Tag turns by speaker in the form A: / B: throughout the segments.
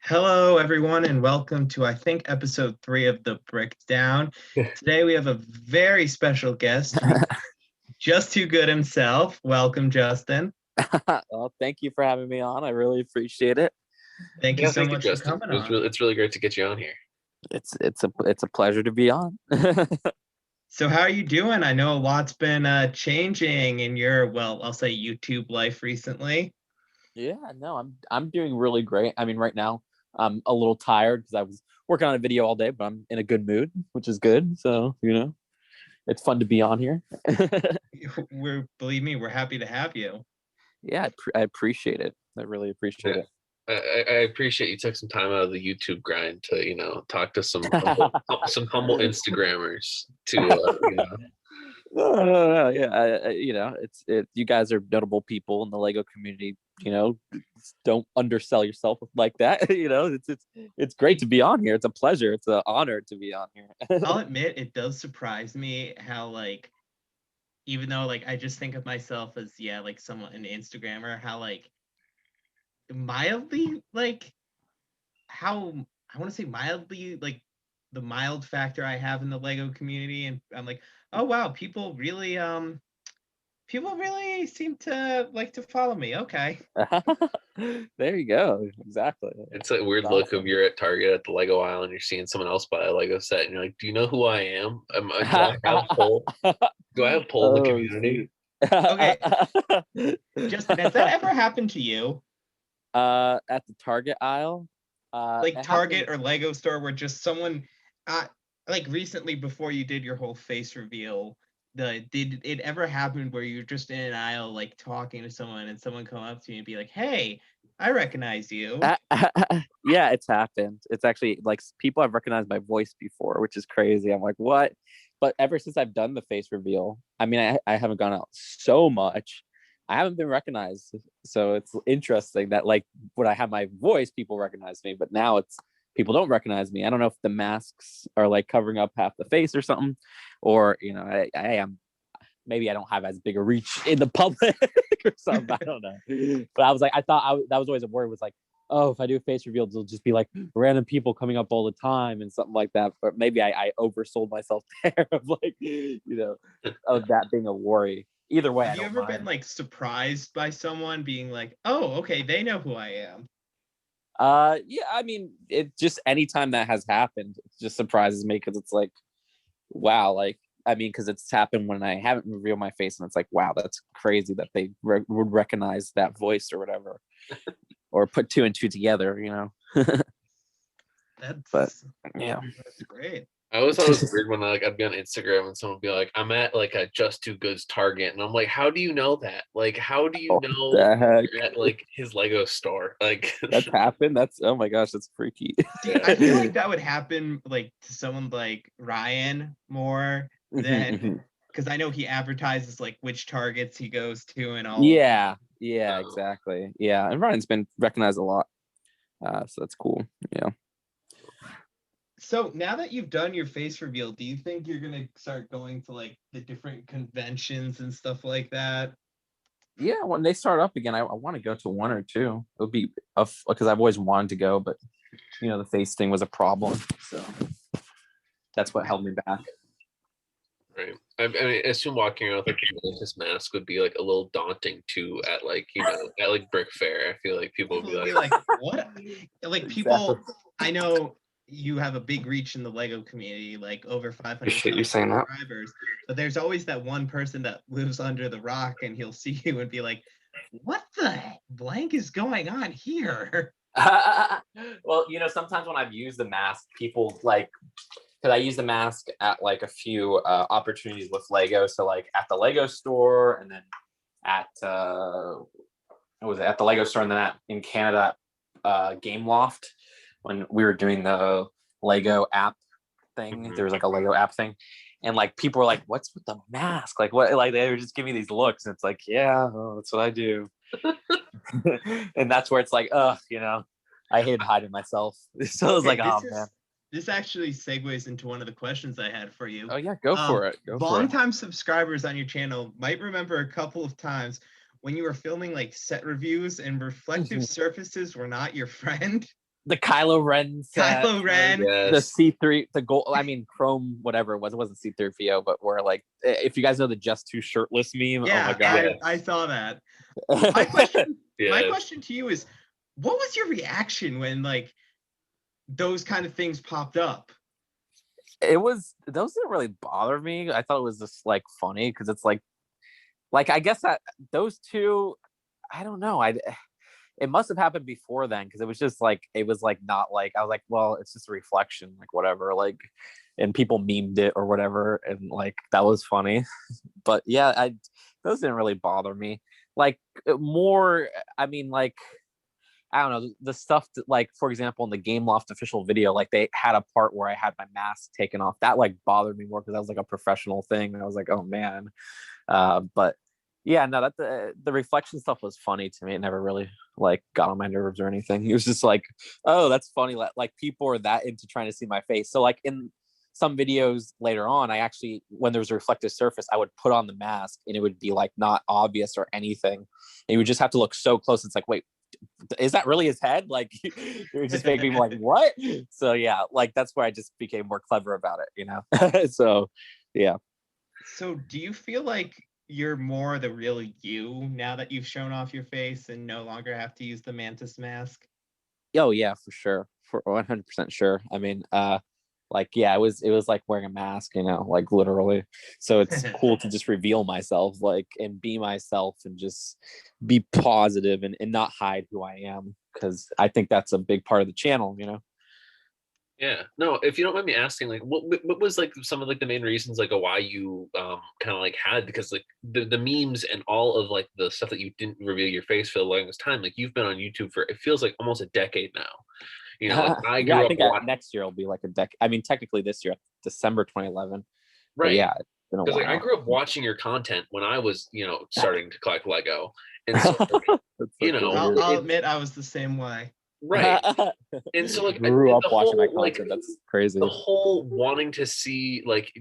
A: Hello, everyone, and welcome to, I think, episode 3 of the Breakdown. Today we have a very special guest, Just2Good himself. Welcome, Justin.
B: Well, thank you for having me on. I really appreciate it.
A: Thank you so
C: Thank you,
A: much for
C: Justin.
A: coming on.
C: It's really great to get you on here.
B: It's a pleasure to be on.
A: So how are you doing? I know a lot's been changing in your, well, I'll say YouTube life recently.
B: Yeah, no, I'm doing really great. I mean, right now I'm a little tired because I was working on a video all day, but I'm in a good mood, which is good. So, it's fun to be on here.
A: Believe me, we're happy to have you.
B: Yeah, I appreciate it. I really appreciate it.
C: I appreciate you took some time out of the YouTube grind to talk to some humble Instagrammers to.
B: No. Yeah, you guys are notable people in the Lego community. Don't undersell yourself like that. It's great to be on here. It's a pleasure. It's an honor to be on here.
A: I'll admit it does surprise me how even though I just think of myself as someone an Instagrammer, how mildly how I want to say mildly the mild factor I have in the Lego community, and I'm like, oh wow, people really seem to like to follow me. Okay.
B: There you go. Exactly.
C: It's a weird look of you're at Target at the Lego aisle and you're seeing someone else buy a Lego set and you're like, do you know who I am? Do I have pull? Do I have pull in the community?
A: Okay. Justin, has that ever happened to you?
B: At the Target aisle?
A: Target or Lego store where just someone recently before you did your whole face reveal, did it ever happen where you're just in an aisle talking to someone and someone come up to you and be like, hey, I recognize you?
B: Yeah, it's happened. It's actually people have recognized my voice before, which is crazy. I'm like, what? But ever since I've done the face reveal, I mean, I haven't gone out so much. I haven't been recognized. So it's interesting that when I have my voice, people recognize me, but now it's people don't recognize me. I don't know if the masks are covering up half the face or something, or I am, maybe I don't have as big a reach in the public or something. I don't know. But I was I thought that was always a worry, was oh, if I do a face reveal, it'll just be random people coming up all the time and something like that. But maybe I oversold myself there of of that being a worry. Either way,
A: have you ever been surprised by someone being like, oh, okay, they know who I am?
B: Yeah, I mean, it just anytime that has happened, it just surprises me because it's wow, I mean, because it's happened when I haven't revealed my face, and it's wow, that's crazy that they would recognize that voice or whatever, or put two and two together, But yeah,
A: that's great.
C: I always thought it was weird when I'd be on Instagram and someone would be like, I'm at a Just2Good's Target, and I'm like, how do you know that? How do you know you're at his Lego store?
B: That's happened. Oh my gosh, that's freaky.
A: See, I feel like that would happen to someone like Ryan more than because I know he advertises which Targets he goes to and all.
B: Yeah, exactly. Yeah, and Ryan's been recognized a lot, so that's cool. Yeah.
A: So now that you've done your face reveal, do you think you're gonna start going to the different conventions and stuff like that?
B: Yeah, when they start up again, I want to go to one or two. It would be because I've always wanted to go, but the face thing was a problem, so that's what held me back.
C: Right. I mean, I assume walking around with a religious mask would be a little daunting too at at Brick Fair. I feel like people would be
A: like, what? People, I know you have a big reach in the Lego community, over 500 subscribers, but there's always that one person that lives under the rock and he'll see you and be like, what the blank is going on here?
B: Well, sometimes when I've used the mask, people because I use the mask at a few opportunities with Lego. So at the Lego store, and then at what was it, at the Lego store, and then in Canada, Game Loft, when we were doing the Lego app thing. There was a Lego app thing, and people were like, what's with the mask? What? They were just giving me these looks, and it's yeah, that's what I do. And that's where it's I hate hiding myself. So it was oh man.
A: This actually segues into one of the questions I had for you.
B: Oh yeah, go for it.
A: Longtime subscribers on your channel might remember a couple of times when you were filming set reviews and reflective surfaces were not your friend.
B: The Kylo Ren set,
A: Kylo Ren,
C: yes.
B: the C3, the gold, I mean Chrome, whatever it wasn't C3PO, but where like if you guys know the Just2 shirtless meme,
A: yeah,
B: oh my god,
A: I saw that. My question to you is, what was your reaction when like those kind of things popped up?
B: those didn't really bother me. I thought it was just like funny because it's like I guess that those two, I don't know, it must have happened before then because it was just like it was like not like I was like, well, it's just a reflection, like whatever, like, and people memed it or whatever, and like that was funny. But yeah, those didn't really bother me. Like more, I mean, like I don't know, the stuff that, like for example, in the Game Loft official video, like they had a part where I had my mask taken off. That like bothered me more because that was like a professional thing, and I was like, oh man. But yeah, no, that the reflection stuff was funny to me. It never really like got on my nerves or anything. It was just like, oh, that's funny. Like people are that into trying to see my face. So like in some videos later on, I actually, when there was a reflective surface, I would put on the mask and it would be like not obvious or anything. And you would just have to look so close. It's like, wait, is that really his head? Like it would just make me like, what? So yeah, like that's where I just became more clever about it, you know? So yeah.
A: So do you feel like you're more the real you now that you've shown off your face and no longer have to use the mantis mask?
B: Oh yeah, for sure, for 100% sure. I mean, like yeah, it was like wearing a mask, you know, like literally. So it's cool to just reveal myself, like, and be myself, and just be positive and not hide who I am, because I think that's a big part of the channel, you know.
C: Yeah. No, if you don't mind me asking, like, what was like some of like the main reasons like why you kind of like had, because like the memes and all of like the stuff that you didn't reveal your face for the longest time, like you've been on YouTube for, it feels like almost a decade now. You know, like I
B: Yeah,
C: grew
B: I
C: up
B: think
C: watching,
B: next year will be like a decade. I mean, technically this year, December 2011. But
C: right?
B: yeah, it's been a
C: Because like I
B: while.
C: grew up watching your content when I was, you know, starting to collect Lego, and so
B: That's so
C: you know,
B: cool,
A: I'll admit I was the same way.
C: right. And so like
B: grew up
C: the
B: watching my
C: whole like
B: content. That's crazy.
C: the whole wanting to see like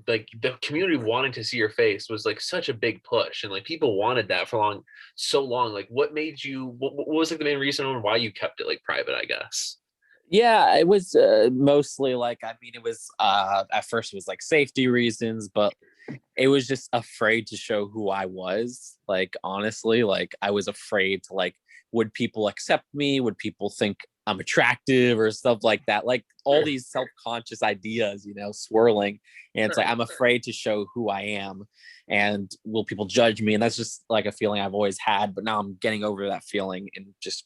C: the community wanting to see your face was like such a big push, and like people wanted that for so long. Like what made you, what was like the main reason on why you kept it like private, I guess?
B: Yeah, it was mostly like, I mean, it was at first it was like safety reasons, but it was just afraid to show who I was. Like honestly, like I was afraid to like, would people accept me? Would people think I'm attractive or stuff like that? Like all these self-conscious ideas, you know, swirling. And it's like I'm afraid to show who I am, and will people judge me? And that's just like a feeling I've always had, but now I'm getting over that feeling and just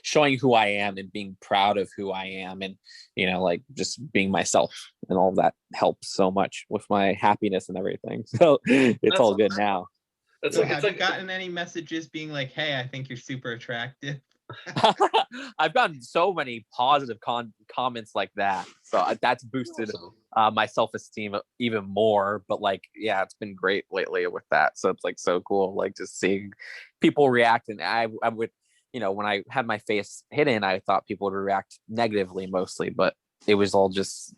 B: showing who I am and being proud of who I am, and you know, like just being myself, and all of that helps so much with my happiness and everything. So it's
C: That's
B: all good
C: awesome.
B: now.
C: That's
A: So
C: like,
A: have
C: it's
A: you
C: like,
A: gotten any messages being like, hey, I think you're super attractive?
B: I've gotten so many positive comments like that, so that's boosted
C: awesome.
B: my self-esteem even more. But like, yeah, it's been great lately with that, so it's like so cool, like just seeing people react. And I would, you know, when I had my face hidden, I thought people would react negatively mostly, but it was all just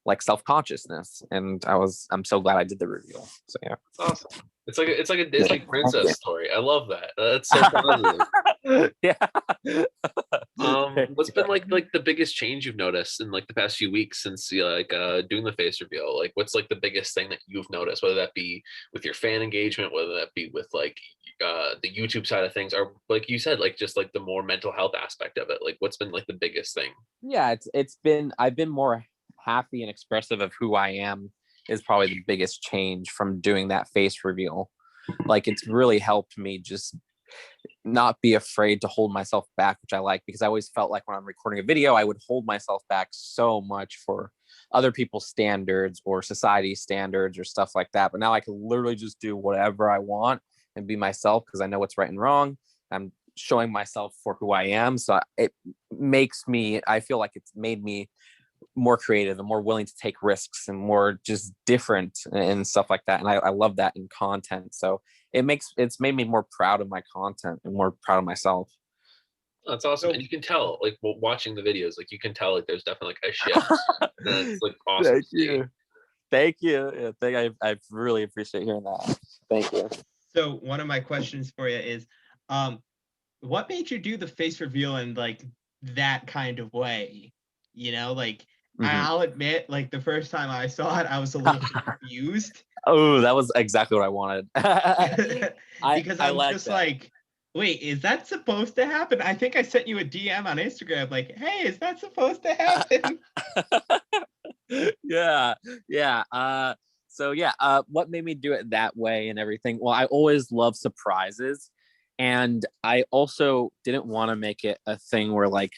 B: like self-consciousness, and I'm so glad I did the reveal. So yeah,
C: Awesome. It's like a Disney princess story. I love that. That's so positive.
B: Yeah.
C: What's been like the biggest change you've noticed in like the past few weeks since you like doing the face reveal? Like what's like the biggest thing that you've noticed, whether that be with your fan engagement, whether that be with like the YouTube side of things, or like you said, like just like the more mental health aspect of it? Like what's been like the biggest thing?
B: Yeah, it's been, I've been more happy and expressive of who I am, is probably the biggest change from doing that face reveal. Like it's really helped me just not be afraid to hold myself back, which I like, because I always felt like when I'm recording a video, I would hold myself back so much for other people's standards or society standards or stuff like that. But now I can literally just do whatever I want and be myself, because I know what's right and wrong. I'm showing myself for who I am. So it makes me, I feel like it's made me more creative and more willing to take risks and more just different and stuff like that. And I love that in content. So it's made me more proud of my content and more proud of myself.
C: That's awesome. And you can tell, like watching the videos, like you can tell like there's definitely like a shift. And it's like awesome.
B: Thank you. Thank you. I really appreciate hearing that. Thank you.
A: So one of my questions for you is, what made you do the face reveal and like that kind of way, you know, like
B: Mhm.
A: I'll admit, like the first time I saw it, I was a little confused.
B: Oh, that was exactly what I wanted.
A: Because
B: I
A: I'm
B: like
A: just
B: that.
A: like, wait, is that supposed to happen? I think I sent you a DM on Instagram like, hey, is that supposed to happen?
B: Yeah. So yeah, what made me do it that way and everything? Well, I always love surprises, and I also didn't want to make it a thing where like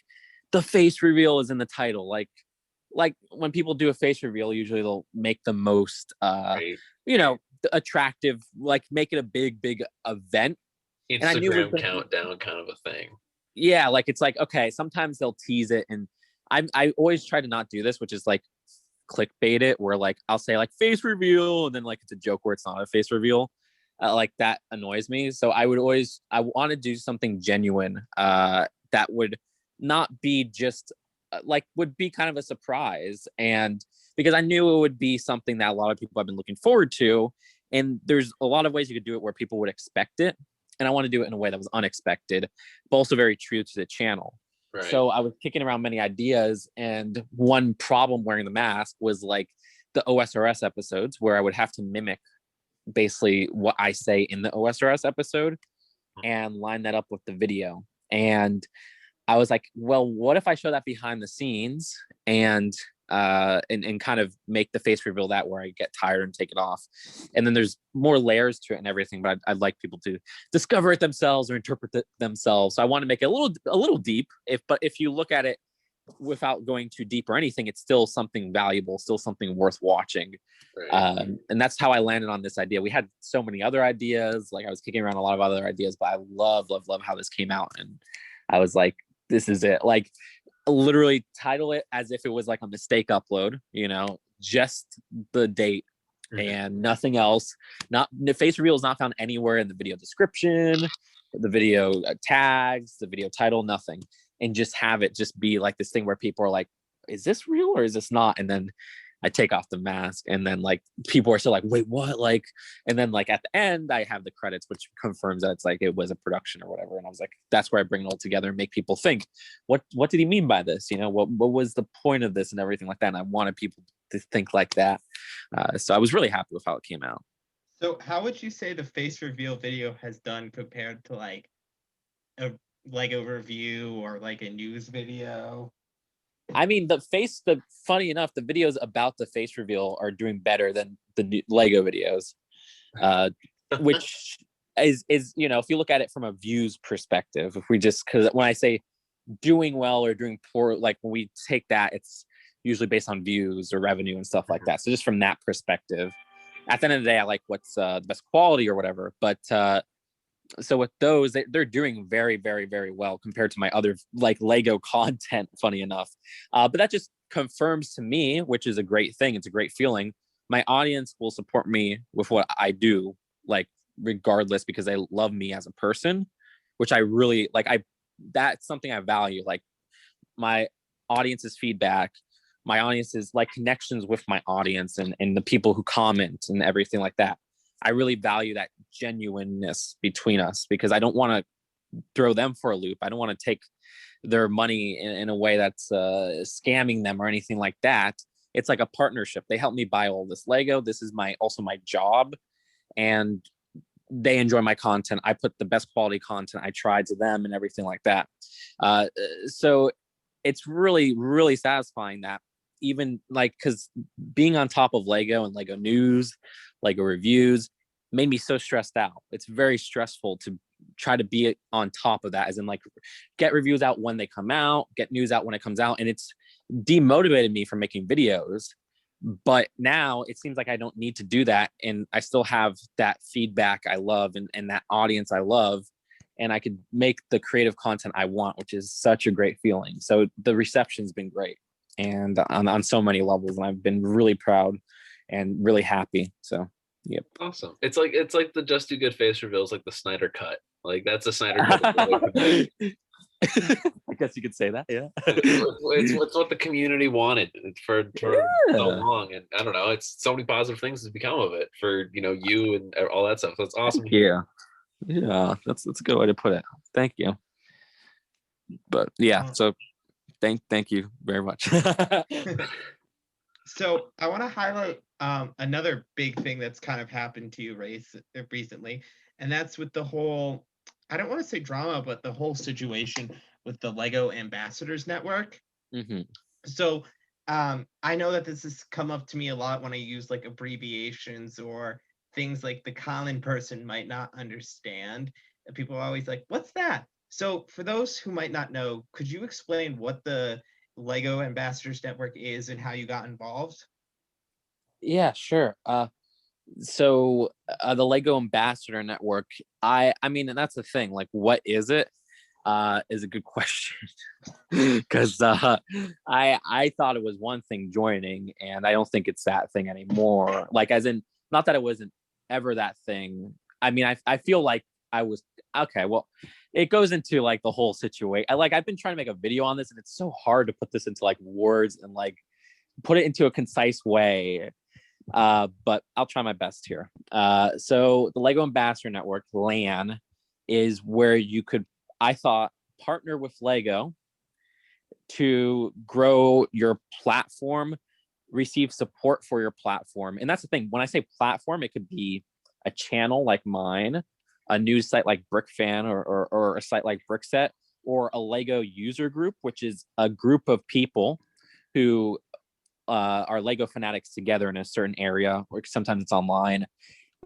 B: the face reveal is in the title. Like when people do a face reveal, usually they'll make the most
C: Right.
B: you know, attractive, like make it a big event. And I knew it was
C: Instagram countdown kind of a thing.
B: yeah, like it's like okay, sometimes they'll tease it, and I always try to not do this, which is like clickbait it, where like I'll say like face reveal, and then like it's a joke where it's not a face reveal. Like that annoys me. So I want to do something genuine that would not be just like would be kind of a surprise, and because I knew it would be something that a lot of people have been looking forward to, and there's a lot of ways you could do it where people would expect it, and I want to do it in a way that was unexpected, but also very true to the channel.
C: Right.
B: So I was kicking around many ideas, and one problem wearing the mask was like the OSRS episodes where I would have to mimic basically what I say in the OSRS episode and line that up with the video. And I was like, well, what if I show that behind the scenes and kind of make the face reveal that where I get tired and take it off. And then there's more layers to it and everything, but I'd like people to discover it themselves or interpret it themselves. So I want to make it a little deep. But if you look at it without going too deep or anything, it's still something valuable, still something worth watching.
C: Right.
B: And that's how I landed on this idea. We had so many other ideas, like I was kicking around a lot of other ideas, but I love how this came out. And I was like, this is it. Like literally title it as if it was like a mistake upload, you know, just the date and nothing else. Not the face reveal is not found anywhere in the video description, the video tags, the video title, nothing. And just have it just be like this thing where people are like, is this real or is this not? And then I take off the mask, and then like people are still like, wait, what? Like, and then like at the end, I have the credits, which confirms that it's like it was a production or whatever. And I was like, that's where I bring it all together and make people think, what did he mean by this? You know, what was the point of this and everything like that? And I wanted people to think like that. So I was really happy with how it came out.
A: So how would you say the face reveal video has done compared to like a review or like a news video?
B: I mean, funny enough, the videos about the face reveal are doing better than the new Lego videos, which is, you know, if you look at it from a views perspective, if we just, because when I say doing well or doing poor, like when we take that, it's usually based on views or revenue and stuff like that. So just from that perspective, at the end of the day, I like what's the best quality or whatever. But so with those, they're doing very, very, very well compared to my other like Lego content, funny enough. But that just confirms to me, which is a great thing. It's a great feeling. My audience will support me with what I do, like regardless, because they love me as a person, which I really like. That's something I value. Like my audience's feedback, my audience's like connections with my audience and the people who comment and everything like that. I really value that genuineness between us, because I don't want to throw them for a loop. I don't want to take their money in a way that's scamming them or anything like that. It's like a partnership. They help me buy all this Lego. This is also my job, and they enjoy my content. I put the best quality content I tried to them and everything like that. So it's really, really satisfying that even like, because being on top of Lego and Lego news, Lego reviews made me so stressed out. It's very stressful to try to be on top of that, as in like get reviews out when they come out, get news out when it comes out. And it's demotivated me from making videos. But now it seems like I don't need to do that. And I still have that feedback I love and that audience I love. And I could make the creative content I want, which is such a great feeling. So the reception's been great, and on so many levels. And I've been really proud and really happy. So, yep.
C: Awesome. It's like the Just2Good face reveals, like the Snyder cut. Like that's a Snyder cut.
B: I guess you could say that. Yeah.
C: It's what the community wanted for so long, and I don't know. It's so many positive things has become of it for you and all that stuff. So it's awesome.
B: Yeah. Yeah, that's a good way to put it. Thank you. But yeah, so Thank you very much.
A: So I want to highlight another big thing that's kind of happened to you recently, and that's with the whole, I don't want to say drama, but the whole situation with the Lego Ambassadors Network.
B: Mm-hmm.
A: So I know that this has come up to me a lot when I use like abbreviations or things like the common person might not understand. And people are always like, what's that? So for those who might not know, could you explain what the Lego Ambassadors Network is and how you got involved?
B: Yeah, sure. So the Lego Ambassador Network, I mean, and that's the thing, like, what is it? Is a good question. Because I thought it was one thing joining, and I don't think it's that thing anymore. Like, as in, not that it wasn't ever that thing. I mean, I feel like I was okay. Well, it goes into like the whole situation. I've been trying to make a video on this, and it's so hard to put this into like words and like put it into a concise way. But I'll try my best here. So the Lego Ambassador Network, LAN, is where you could, I thought, partner with Lego to grow your platform, receive support for your platform. And that's the thing. When I say platform, it could be a channel like mine, a news site like BrickFan, or a site like Brickset, or a Lego user group, which is a group of people who are Lego fanatics together in a certain area, or sometimes it's online.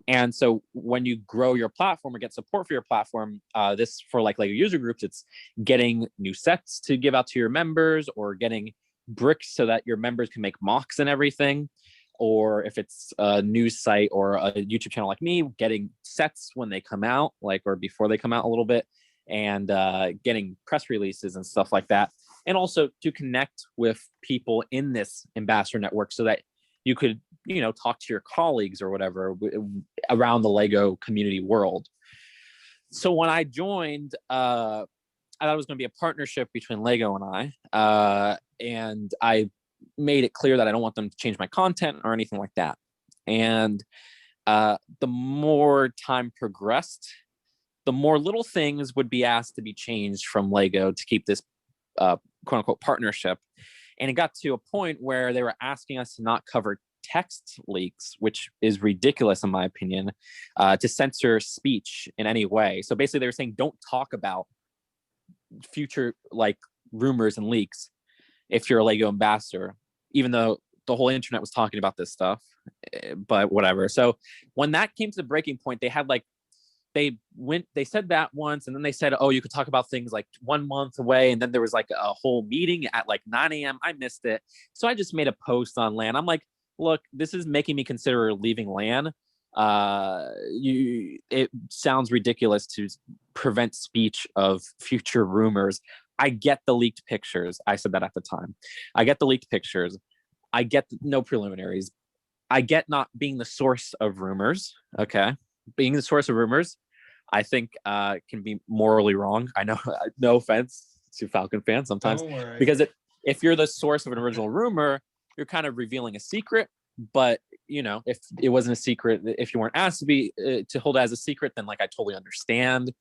B: And so when you grow your platform or get support for your platform, this for like Lego user groups, it's getting new sets to give out to your members, or getting bricks so that your members can make mocks and everything. Or if it's a news site or a YouTube channel like me, getting sets when they come out, like, or before they come out a little bit, and getting press releases and stuff like that. And also to connect with people in this ambassador network so that you could, talk to your colleagues or whatever around the Lego community world. So when I joined, I thought it was going to be a partnership between Lego and and I made it clear that I don't want them to change my content or anything like that. And the more time progressed, the more little things would be asked to be changed from Lego to keep this quote unquote partnership. And it got to a point where they were asking us to not cover text leaks, which is ridiculous in my opinion, to censor speech in any way. So basically they were saying, don't talk about future like rumors and leaks if you're a Lego ambassador, even though the whole internet was talking about this stuff, but whatever. So when that came to the breaking point, they had like, they said that once, and then they said, oh, you could talk about things like 1 month away. And then there was like a whole meeting at like 9 a.m. I missed it. So I just made a post on LAN. I'm like, look, this is making me consider leaving LAN. It sounds ridiculous to prevent speech of future rumors. I get the leaked pictures. I said that at the time. I get the leaked pictures. I get no preliminaries. I get not being the source of rumors. Okay. Being the source of rumors, I think can be morally wrong. I know, no offense to Falcon fans sometimes, because if you're the source of an original rumor, you're kind of revealing a secret. But if it wasn't a secret, if you weren't asked to be to hold it as a secret, then like I totally understand.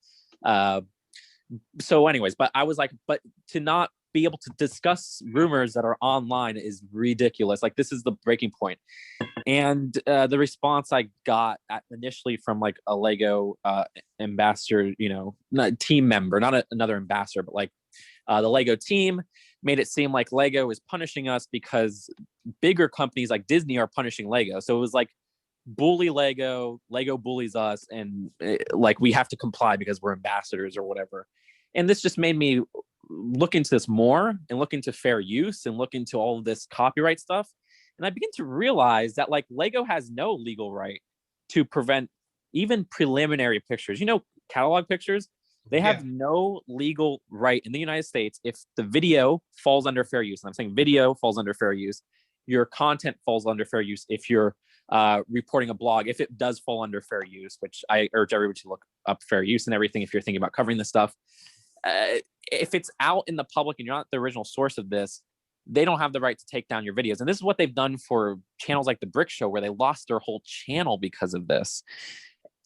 B: So anyways, but I was like, but to not be able to discuss rumors that are online is ridiculous. Like, this is the breaking point. And the response I got initially from like a Lego ambassador, not team member, not another ambassador, but like the Lego team, made it seem like Lego is punishing us because bigger companies like Disney are punishing Lego. So it was like, bully Lego bullies us, and like we have to comply because we're ambassadors or whatever. And this just made me look into this more, and look into fair use, and look into all of this copyright stuff. And I begin to realize that like Lego has no legal right to prevent even preliminary pictures, catalog pictures. They have no legal right in the United States. If the video falls under fair use, and I'm saying video falls under fair use, your content falls under fair use. If you're reporting a blog, if it does fall under fair use, which I urge everybody to look up fair use and everything if you're thinking about covering this stuff. If it's out in the public and you're not the original source of this, they don't have the right to take down your videos. And this is what they've done for channels like the Brick Show, where they lost their whole channel because of this.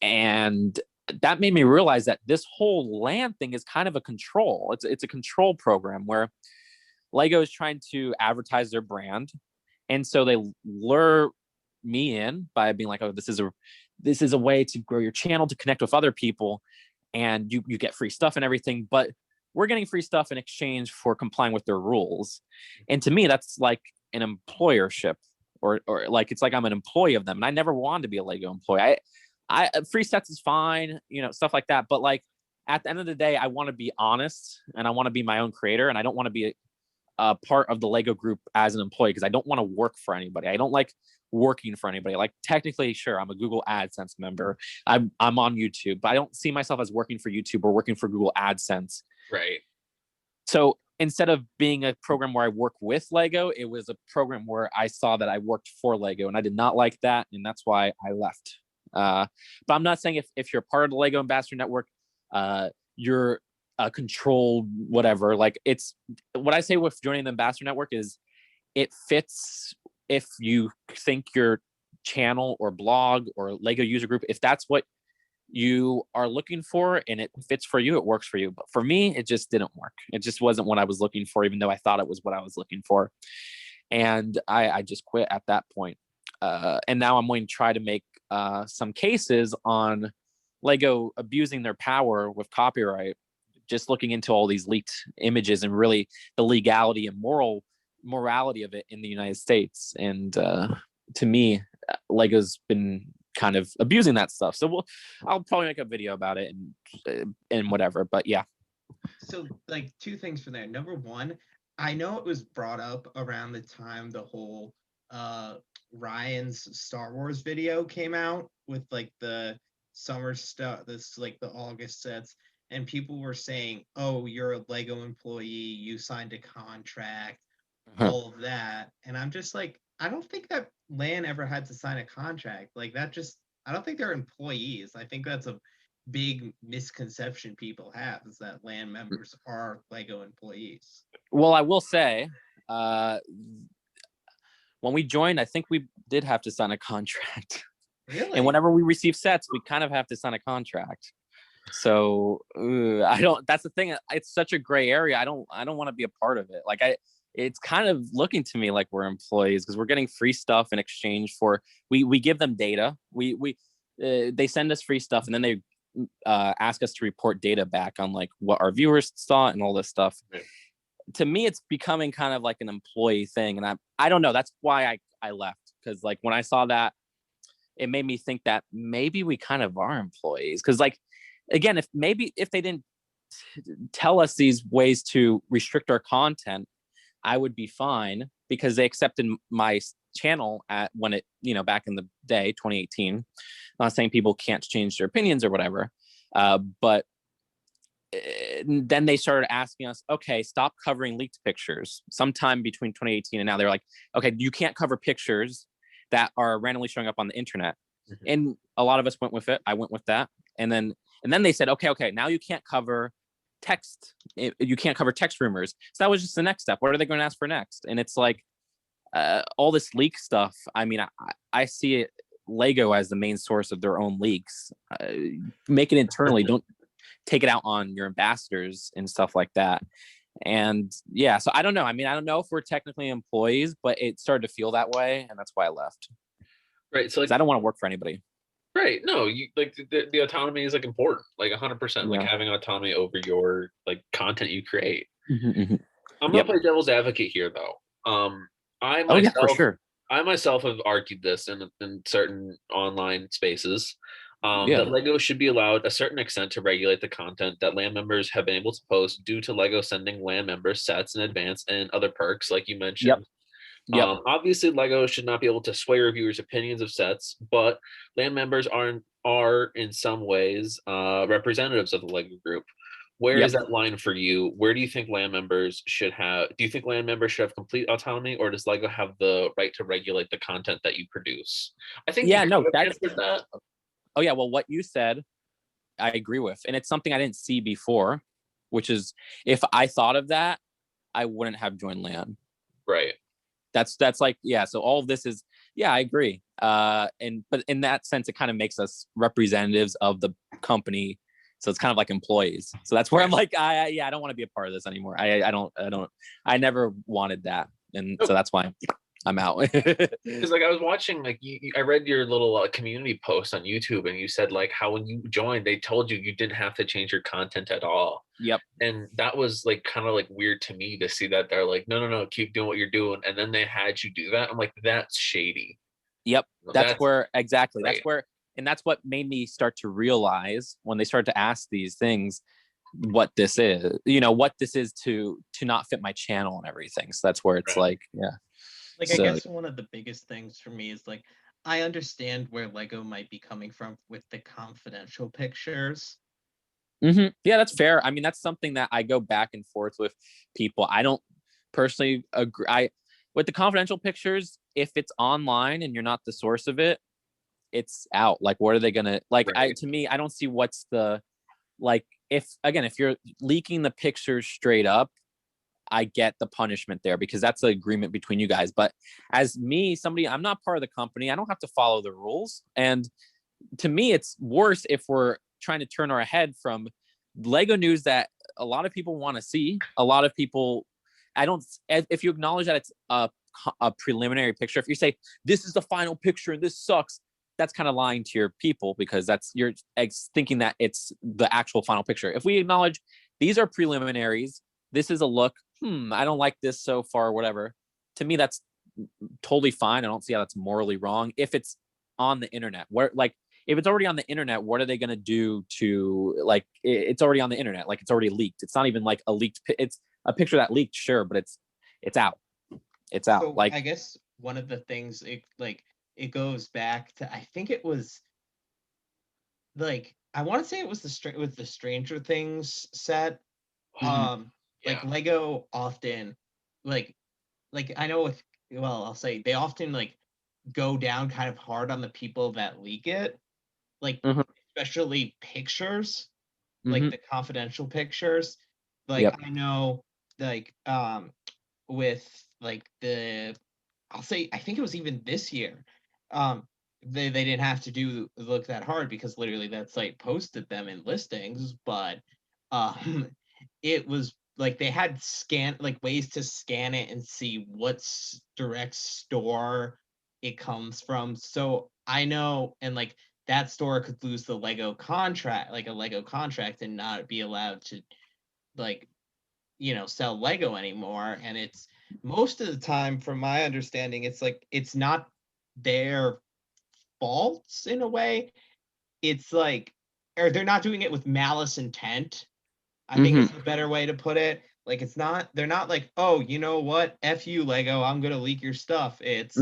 B: And that made me realize that this whole LAN thing is kind of a control. It's a control program where Lego is trying to advertise their brand, and so they lure me in by being like, oh, this is a way to grow your channel, to connect with other people, and you get free stuff and everything, but we're getting free stuff in exchange for complying with their rules. And to me, that's like an employership, or like it's like I'm an employee of them, and I never wanted to be a Lego employee. I free sets is fine, stuff like that, but like at the end of the day, I want to be honest, and I want to be my own creator, and I don't want to be a part of the Lego group as an employee, because I don't want to work for anybody. I don't like working for anybody. Like technically, sure, I'm a Google AdSense member. I'm on YouTube, but I don't see myself as working for YouTube or working for Google AdSense.
C: Right.
B: So instead of being a program where I work with Lego, it was a program where I saw that I worked for Lego, and I did not like that, and that's why I left. But I'm not saying if you're part of the Lego Ambassador Network, you're a controlled whatever. Like, it's what I say with joining the Ambassador Network is it fits if you think your channel or blog or Lego user group, if that's what you are looking for and it fits for you, it works for you. But for me, it just didn't work. It just wasn't what I was looking for, even though I thought it was what I was looking for. And I just quit at that point. And now I'm going to try to make some cases on Lego abusing their power with copyright, just looking into all these leaked images and really the legality and morality of it in the United States. And to me, Lego's been kind of abusing that stuff. So I'll probably make a video about it and whatever. But yeah.
A: So like two things from there. Number one, I know it was brought up around the time the whole Ryan's Star Wars video came out with like the summer stuff, this like the August sets, and people were saying, oh, you're a Lego employee, you signed a contract, all of that. And I'm just like, I don't think that LAN ever had to sign a contract. Like that just, I don't think they're employees. I think that's a big misconception people have, is that LAN members are Lego employees.
B: Well, I will say, when we joined, I think we did have to sign a contract.
A: Really?
B: And whenever we receive sets, we kind of have to sign a contract. So I don't, that's the thing. It's such a gray area. I don't want to be a part of it. Like it's kind of looking to me like we're employees, because we're getting free stuff in exchange for, we give them data. They send us free stuff, and then they ask us to report data back on like what our viewers saw and all this stuff. Right. To me, it's becoming kind of like an employee thing. And I don't know. That's why I left. Because like when I saw that, it made me think that maybe we kind of are employees. Because like, again, if they didn't tell us these ways to restrict our content, I would be fine, because they accepted my channel when it, back in the day, 2018. I'm not saying people can't change their opinions or whatever, but then they started asking us, okay, stop covering leaked pictures. Sometime between 2018 and now, they're like, okay, you can't cover pictures that are randomly showing up on the internet. Mm-hmm. And a lot of us went with it. I went with that. And then they said, okay, now you can't cover text. You can't cover text rumors. So that was just the next step. What are they going to ask for next? And it's like all this leak stuff. I mean, I see it, Lego as the main source of their own leaks. Make it internally. Don't take it out on your ambassadors and stuff like that. And yeah, so I don't know. I mean, I don't know if we're technically employees, but it started to feel that way, and that's why I left.
C: Right. So like,
B: I don't want to work for anybody.
C: Right. No, you like the autonomy is like important, like 100%, like having autonomy over your like content you create. Mm-hmm. I'm gonna play devil's advocate here though. I myself,
B: for sure.
C: I myself have argued this in certain online spaces, that Lego should be allowed a certain extent to regulate the content that LAN members have been able to post due to Lego sending LAN members sets in advance and other perks, like you mentioned. Yep. Obviously, Lego should not be able to sway reviewers' opinions of sets, but LAN members are in some ways representatives of the Lego group. Where is that line for you? Where do you think LAN members should have? Do you think LAN members should have complete autonomy, or does Lego have the right to regulate the content that you produce? I think that's that.
B: Oh yeah, well, what you said, I agree with, and it's something I didn't see before, which is if I thought of that, I wouldn't have joined LAN.
C: Right.
B: That's like, so all of this is, I agree. But in that sense, it kind of makes us representatives of the company So it's kind of like employees. So that's where I'm like, I don't want to be a part of this anymore. I never wanted that. And so that's why I'm out.
C: Because like I was watching, like I read your little community post on YouTube, and you said like how when you joined, they told you didn't have to change your content at all.
B: Yep.
C: And that was like kind of like weird to me to see that they're like, no, keep doing what you're doing, and then they had you do that. I'm like, that's shady.
B: Yep. That's where exactly.
C: Right.
B: That's where, and that's what made me start to realize when they started to ask these things, what this is, what this is to not fit my channel and everything. So that's where it's like, yeah.
A: Like, I guess one of the biggest things for me is like, I understand where Lego might be coming from with the confidential pictures.
B: Yeah, that's fair. I mean, that's something that I go back and forth with people. I don't personally agree. With the confidential pictures, if it's online and you're not the source of it, it's out. Like, what are they gonna like? Right. To me, I don't see what's the like. If you're leaking the pictures straight up, I get the punishment there because that's the agreement between you guys. But as me, somebody, I'm not part of the company. I don't have to follow the rules. And to me, it's worse if we're trying to turn our head from Lego news that a lot of people want to see. A lot of people, if you acknowledge that it's a preliminary picture, if you say, this is the final picture and this sucks, that's kind of lying to your people because you're thinking that it's the actual final picture. If we acknowledge these are preliminaries, this is a look, I don't like this so far, whatever. To me, that's totally fine. I don't see how that's morally wrong. If it's on the internet, if it's already on the internet, what are they going to do to it's already on the internet. Like it's already leaked. It's not even like a leaked, it's a picture that leaked, sure, but it's out. It's out.
A: So I guess one of the things it goes back to, I think it was I want to say it was the Stranger Things set. Lego often I know I'll say they often go down kind of hard on the people that leak it, especially pictures, the confidential pictures. I know with I'll say, I think it was even this year, they didn't have to look that hard because literally that site posted them in listings, but it was they had ways to scan it and see what's direct store it comes from. So I know, and that store could lose the Lego contract, a Lego contract, and not be allowed to sell Lego anymore. And it's most of the time, from my understanding, it's not their faults in a way. It's or they're not doing it with malice intent. I think it's a better way to put it. They're not oh, you know what? F you, Lego, I'm going to leak your stuff. It's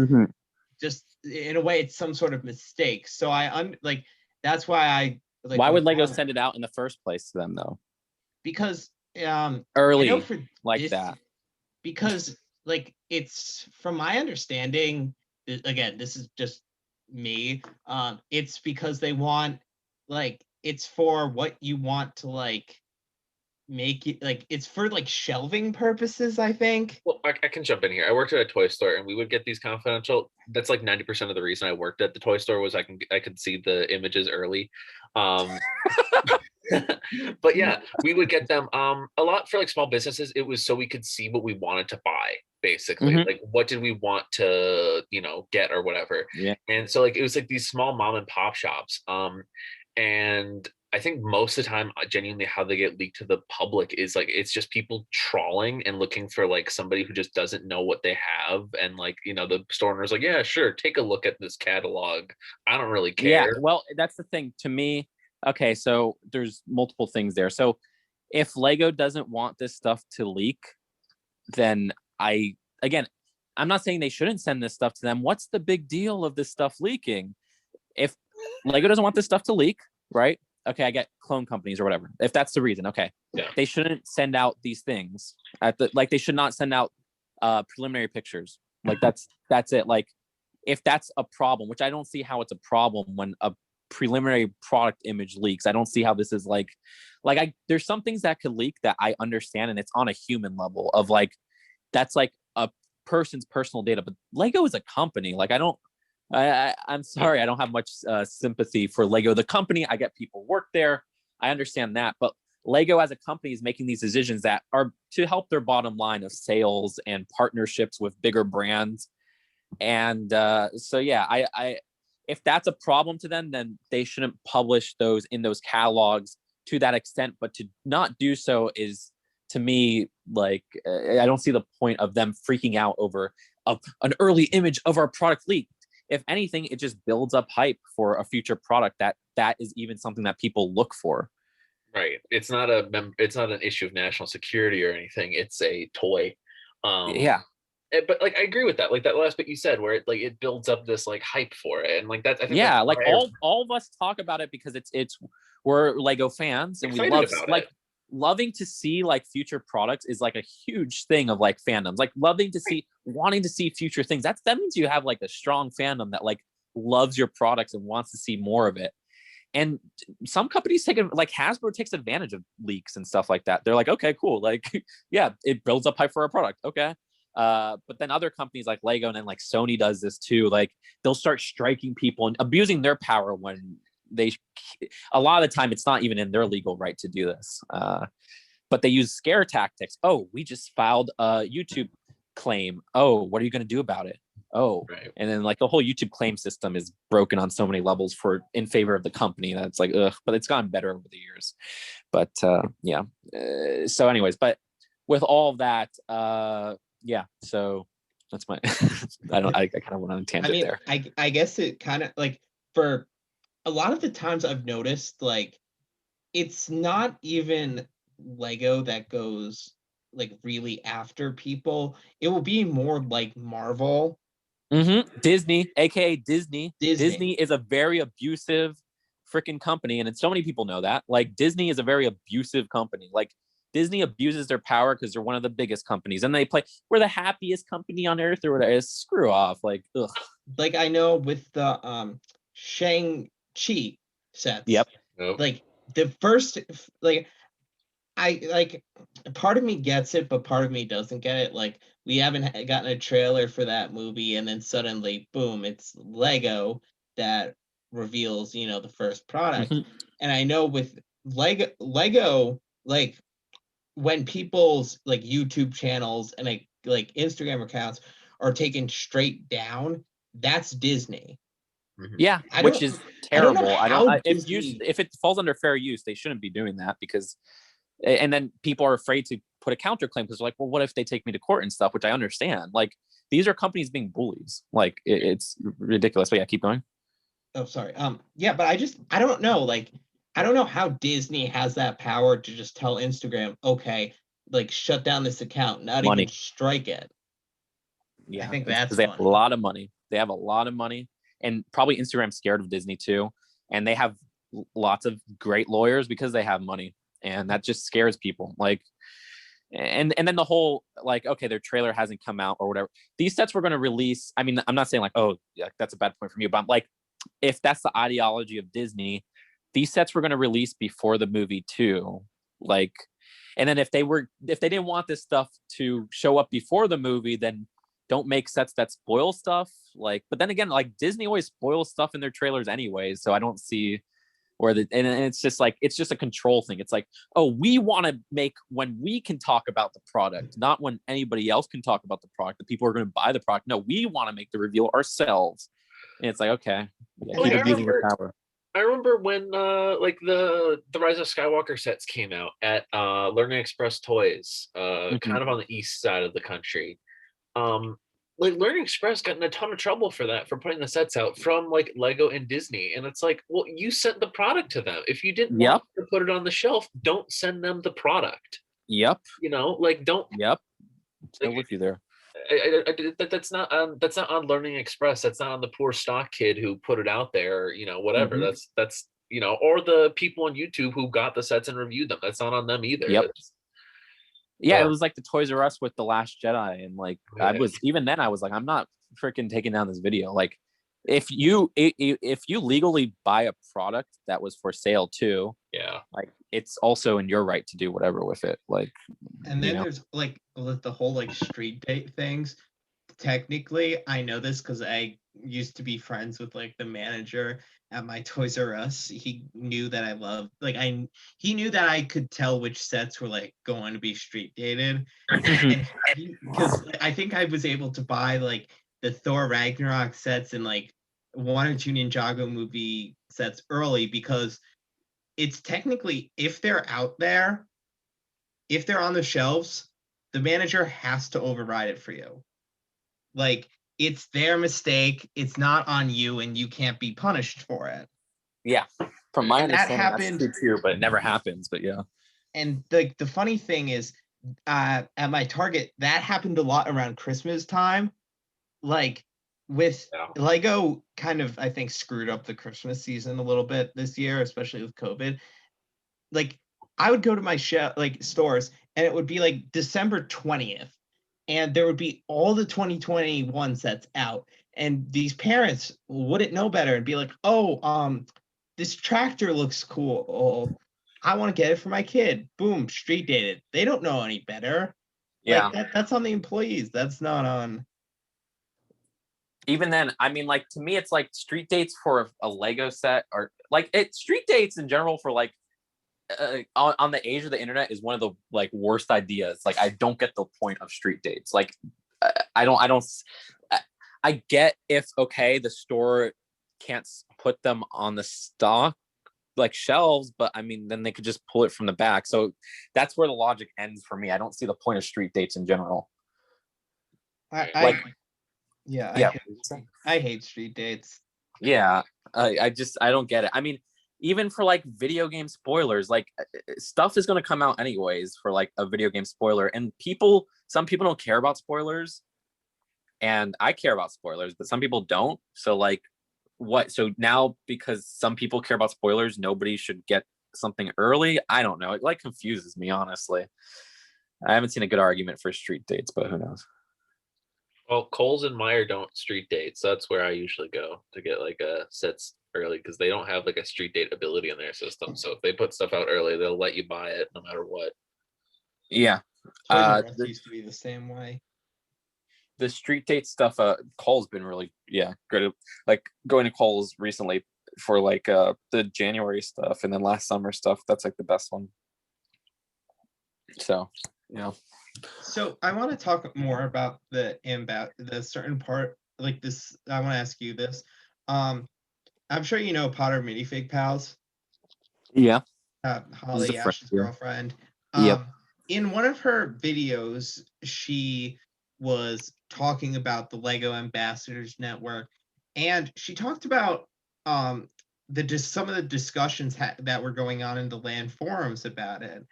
A: just, in a way, it's some sort of mistake. So that's why I
B: why would Lego send it out in the first place to them though?
A: Because
B: early
A: that. Because it's, from my understanding, again, this is just me, it's because they want it's for what you want to make it, it's for shelving purposes, I think.
C: Well, I can jump in here. I worked at a toy store and we would get these confidential. That's 90% of the reason I worked at the toy store was I could see the images early. But yeah, we would get them a lot for small businesses. It was so we could see what we wanted to buy, basically. What did we want to get or whatever.
B: Yeah.
C: And so it was these small mom and pop shops, and I think most of the time, genuinely, how they get leaked to the public is it's just people trawling and looking for somebody who just doesn't know what they have, and the store owner's yeah, sure, take a look at this catalog. I don't really care.
B: Yeah, well, that's the thing to me. Okay, so there's multiple things there. So if Lego doesn't want this stuff to leak, then I'm not saying they shouldn't send this stuff to them. What's the big deal of this stuff leaking? If Lego doesn't want this stuff to leak, right? Okay, I get clone companies or whatever. If that's the reason, okay.
C: Yeah.
B: They shouldn't send out these things they should not send out preliminary pictures. That's it. If that's a problem, which I don't see how it's a problem when a preliminary product image leaks. I don't see how this is there's some things that could leak that I understand, and it's on a human level of that's a person's personal data. But Lego is a company. I'm sorry, I don't have much sympathy for Lego, the company. I get people work there. I understand that, but Lego as a company is making these decisions that are to help their bottom line of sales and partnerships with bigger brands. And so yeah, I if that's a problem to them, then they shouldn't publish those in those catalogs to that extent. But to not do so is, to me, like I don't see the point of them freaking out over an early image of our product leak. If anything, it just builds up hype for a future product that is even something that people look for.
C: Right. It's not an issue of national security or anything. It's a toy.
B: Yeah.
C: But like I agree with that. Like that last bit you said, where it builds up this like hype for it, and like that's, I think
B: yeah,
C: that's
B: like all of us talk about it because it's we're Lego fans and we love like loving to see like future products is like a huge thing of like fandoms. Like wanting to see future things. That means you have like a strong fandom that like loves your products and wants to see more of it. And some companies like Hasbro takes advantage of leaks and stuff like that. They're like, okay, cool. Like, yeah, it builds up hype for our product. Okay. But then other companies like Lego and then like Sony does this too. Like they'll start striking people and abusing their power when a lot of the time it's not even in their legal right to do this. But they use scare tactics. Oh, we just filed a YouTube claim. Oh, what are you going to do about it? Oh, right. And then like the whole YouTube claim system is broken on so many levels in favor of the company. That's like, ugh, but it's gotten better over the years. But yeah. So anyways, but with all of that, yeah, so that's my I kind of went on a tangent there.
A: I guess it kind of like, for a lot of the times I've noticed, like it's not even Lego that goes like really after people. It will be more like Marvel.
B: Disney, aka Disney. Disney is a very abusive freaking company, and so many people know that. Like Disney is a very abusive company. Like Disney abuses their power because they're one of the biggest companies, and we're the happiest company on earth or whatever. Screw off. Like, ugh.
A: Like I know with the Shang-Chi sets.
B: Yep.
A: Like the first, like I like, part of me gets it, but part of me doesn't get it. Like we haven't gotten a trailer for that movie, and then suddenly, boom, it's Lego that reveals, the first product. And I know with Lego, like when people's like YouTube channels and like Instagram accounts are taken straight down, that's Disney.
B: Yeah, which is terrible. If it falls under fair use, they shouldn't be doing that, because, and then people are afraid to put a counterclaim because they're like, well, what if they take me to court and stuff? Which I understand. Like these are companies being bullies. Like it's ridiculous. But yeah, keep going.
A: Oh, sorry. Yeah, but I don't know. Like, I don't know how Disney has that power to just tell Instagram, okay, like shut down this account, not even strike it.
B: Yeah,
A: I think that's
B: because they have a lot of money. They have a lot of money, and probably Instagram's scared of Disney too. And they have lots of great lawyers because they have money, and that just scares people. Like, and then the whole like, okay, their trailer hasn't come out or whatever. These sets were going to release. I mean, I'm not saying like, oh, yeah, that's a bad point from you, but I'm like, if that's the ideology of Disney, these sets were going to release before the movie too. Like, and then if they didn't want this stuff to show up before the movie, then don't make sets that spoil stuff. Like, but then again, like Disney always spoils stuff in their trailers anyways. So I don't see where and it's just like, it's just a control thing. It's like, oh, we want to make when we can talk about the product, not when anybody else can talk about the product. The people are going to buy the product. No, we want to make the reveal ourselves. And it's like, okay, yeah, keep abusing your power.
C: I remember when like the Rise of Skywalker sets came out at Learning Express Toys, kind of on the east side of the country. Like Learning Express got in a ton of trouble for putting the sets out from like Lego and Disney. And it's like, well, you sent the product to them. If you didn't want to put it on the shelf, don't send them the product.
B: Yep.
C: Like don't.
B: Yep. Still with you there.
C: That's not on Learning Express. That's not on the poor stock kid who put it out there, whatever. That's or the people on YouTube who got the sets and reviewed them. That's not on them either.
B: Yep. It was like the Toys R Us with The Last Jedi, and like I was like, I'm not freaking taking down this video. Like if you legally buy a product that was for sale too, like it's also in your right to do whatever with it. Like,
A: and then there's like with the whole like street date things. Technically, I know this because I used to be friends with like the manager at my Toys R Us. He knew that I loved he knew that I could tell which sets were like going to be street dated. And because I think I was able to buy like the Thor Ragnarok sets and like one or two Ninjago movie sets early, because it's technically, if they're out there, if they're on the shelves, the manager has to override it for you. Like, it's their mistake. It's not on you, and you can't be punished for it.
B: Yeah, from my understanding,
A: that happened,
B: that's true too, but it never happens. But yeah.
A: And the funny thing is, at my Target, that happened a lot around Christmas time. Like, with Lego kind of, I think, screwed up the Christmas season a little bit this year, especially with COVID. Like, I would go to my stores, and it would be like December 20th, and there would be all the 2021 sets out, and these parents wouldn't know better and be like, oh, this tractor looks cool. I want to get it for my kid. Boom, street dated. They don't know any better.
B: Yeah.
A: Like, that's on the employees. That's not on.
B: Even then, I mean, like, to me, it's like street dates for a Lego set, or like street dates in general for like on the age of the internet is one of the like worst ideas. Like, I don't get the point of street dates. Like, I get if, okay, the store can't put them on the stock like shelves, but I mean, then they could just pull it from the back. So that's where the logic ends for me. I don't see the point of street dates in general.
A: I hate street dates.
B: Yeah, I don't get it. I mean, even for like video game spoilers, like stuff is going to come out anyways for like a video game spoiler, and some people don't care about spoilers, and I care about spoilers, but some people don't. So like, what? So now, because some people care about spoilers, nobody should get something early? I don't know. It like confuses me, honestly. I haven't seen a good argument for street dates, but who knows?
C: Well, Kohl's and Meyer don't street date, so that's where I usually go to get like sets early, because they don't have like a street date ability in their system. So if they put stuff out early, they'll let you buy it no matter what.
A: Yeah. Used to be the same way.
B: The street date stuff, Kohl's been really good. Like going to Kohl's recently for like the January stuff, and then last summer stuff. That's like the best one. So
A: So I want to talk more about the certain part like this. I want to ask you this. I'm sure you know Potter Minifig Pals.
B: Yeah.
A: Holly, Ash's girlfriend.
B: Yep.
A: In one of her videos, she was talking about the Lego Ambassadors Network, and she talked about some of the discussions that were going on in the LAN forums about it,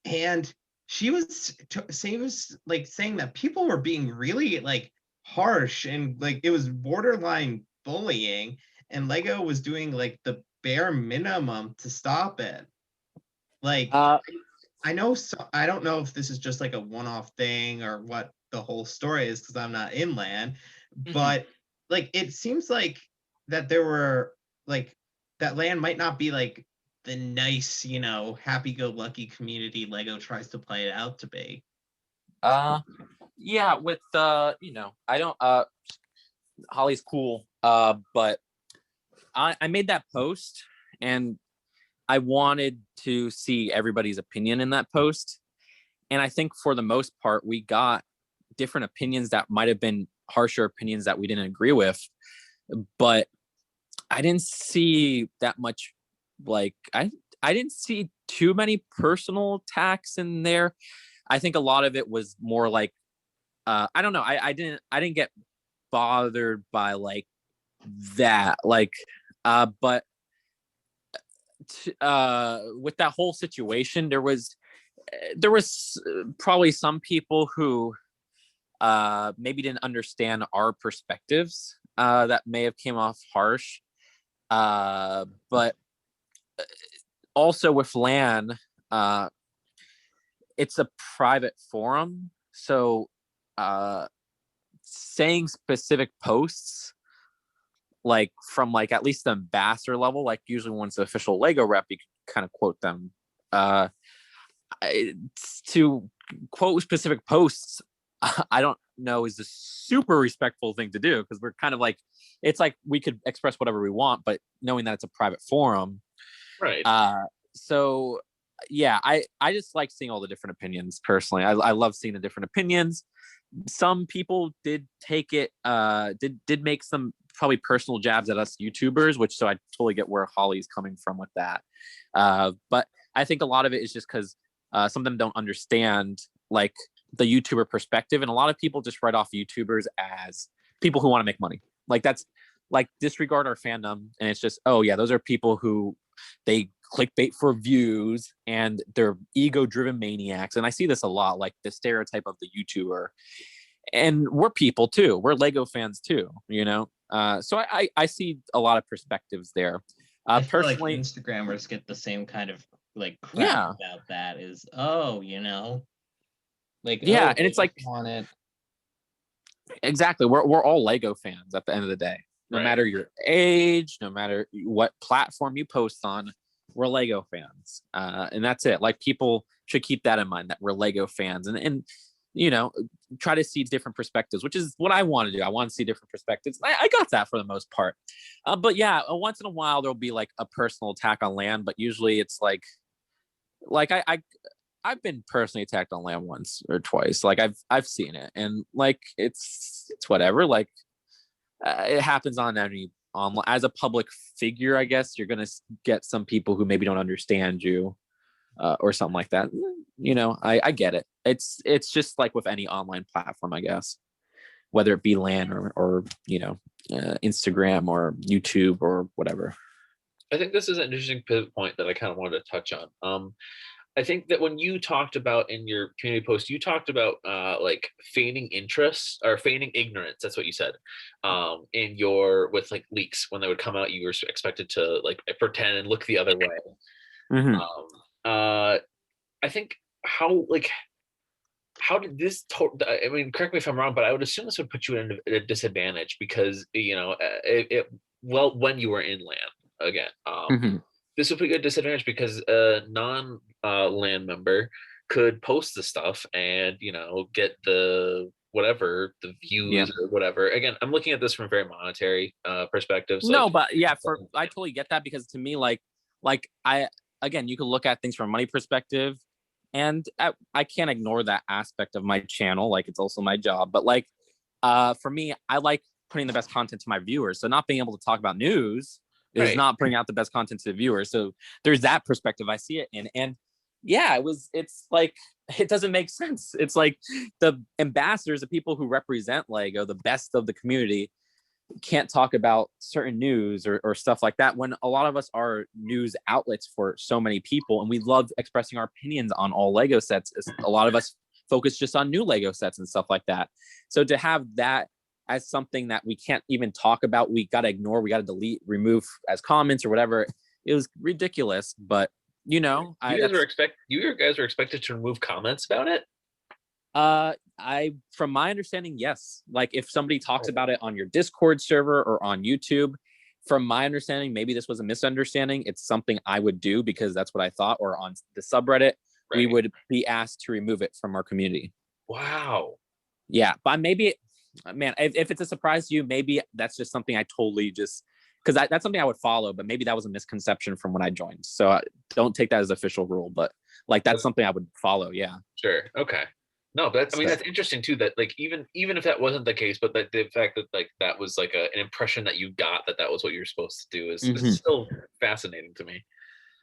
A: and she was saying that people were being really like harsh, and like it was borderline bullying, and Lego was doing like the bare minimum to stop it. Like, I know, I don't know if this is just like a one-off thing or what the whole story is, because I'm not in LAN, but like it seems like that there were like that LAN might not be like the nice, happy-go-lucky community Lego tries to play it out to be.
B: Yeah, with I don't Holly's cool, but I made that post, and I wanted to see everybody's opinion in that post, and I think for the most part we got different opinions that might have been harsher opinions that we didn't agree with, but I didn't see that much. Like I didn't see too many personal attacks in there. I think a lot of it was more like I don't know. I didn't get bothered by like that. Like but with that whole situation, there was probably some people who maybe didn't understand our perspectives that may have came off harsh. But also with LAN, it's a private forum, so saying specific posts like from like at least the ambassador level, like usually once the official Lego rep, you can kind of quote them. To quote specific posts, I don't know is the super respectful thing to do, because we're kind of like, it's like we could express whatever we want, but knowing that it's a private forum.
C: Right.
B: So yeah, I just like seeing all the different opinions personally. I love seeing the different opinions. Some people did take it, did make some probably personal jabs at us YouTubers, which, so I totally get where Holly's coming from with that. But I think a lot of it is just because some of them don't understand like the YouTuber perspective, and a lot of people just write off YouTubers as people who want to make money. Like that's like disregard our fandom, and it's just, oh yeah, those are people who they clickbait for views and they're ego-driven maniacs. And I see this a lot, like the stereotype of the YouTuber. And we're people too. We're Lego fans too, you know. So I see a lot of perspectives there.
A: I feel
B: Personally,
A: like Instagrammers get the same kind of like crap about that. Is, oh, you know, like,
B: yeah,
A: oh,
B: and it's like,
A: want it.
B: Exactly. We're all Lego fans at the end of the day. No matter your age, no matter what platform you post on, we're Lego fans. And that's it. Like, people should keep that in mind, that we're Lego fans, and you know, try to see different perspectives, which is what I want to do. I want to see different perspectives. I got that for the most part. But once in a while there'll be like a personal attack on LAN, but usually it's like I've been personally attacked on LAN once or twice. Like I've seen it, and like it's whatever. Like it happens on as a public figure. I guess you're gonna get some people who maybe don't understand you, or something like that. You know, I get it. It's just like with any online platform, I guess, whether it be LAN or you know, Instagram or YouTube or whatever.
C: I think this is an interesting pivot point that I kind of wanted to touch on. I think that when you talked about in your community post, you talked about like feigning interest or feigning ignorance. That's what you said. In your, with like leaks, when they would come out, you were expected to like pretend and look the other way.
B: Mm-hmm.
C: I think how did this? I mean, correct me if I'm wrong, but I would assume this would put you at a disadvantage because, you know, well, when you were in LAN again.
B: Mm-hmm.
C: This would put you at a disadvantage because a non-LAN member could post the stuff and, you know, get the whatever, the views or whatever. Again, I'm looking at this from a very monetary perspective. So
B: no, but yeah, I totally get that, because to me, like again, you can look at things from a money perspective, and I can't ignore that aspect of my channel. Like, it's also my job. But like, for me, I like putting the best content to my viewers. So not being able to talk about news is not putting out the best content to the viewers. So there's that perspective I see it in. And yeah, it's like, it doesn't make sense. It's like the ambassadors, the people who represent Lego, the best of the community, can't talk about certain news or stuff like that, when a lot of us are news outlets for so many people, and we love expressing our opinions on all Lego sets. A lot of us focus just on new Lego sets and stuff like that. So to have that as something that we can't even talk about, we got to ignore, we got to delete, remove as comments or whatever, it was ridiculous. But you know,
C: you guys were expected to remove comments about it.
B: From my understanding, yes. Like, if somebody talks about it on your Discord server or on YouTube, from my understanding, maybe this was a misunderstanding, it's something I would do because that's what I thought, or on the subreddit, we would be asked to remove it from our community.
C: Wow.
B: Yeah, but maybe, man, if it's a surprise to you, maybe that's just something I totally just, because that's something I would follow, but maybe that was a misconception from when I joined. So don't take that as official rule, but like, that's something I would follow. Yeah.
C: Sure. Okay. No, but that's interesting too, that like even if that wasn't the case, but that the fact that like that was like an impression that you got that was what you were supposed to do is still fascinating to me.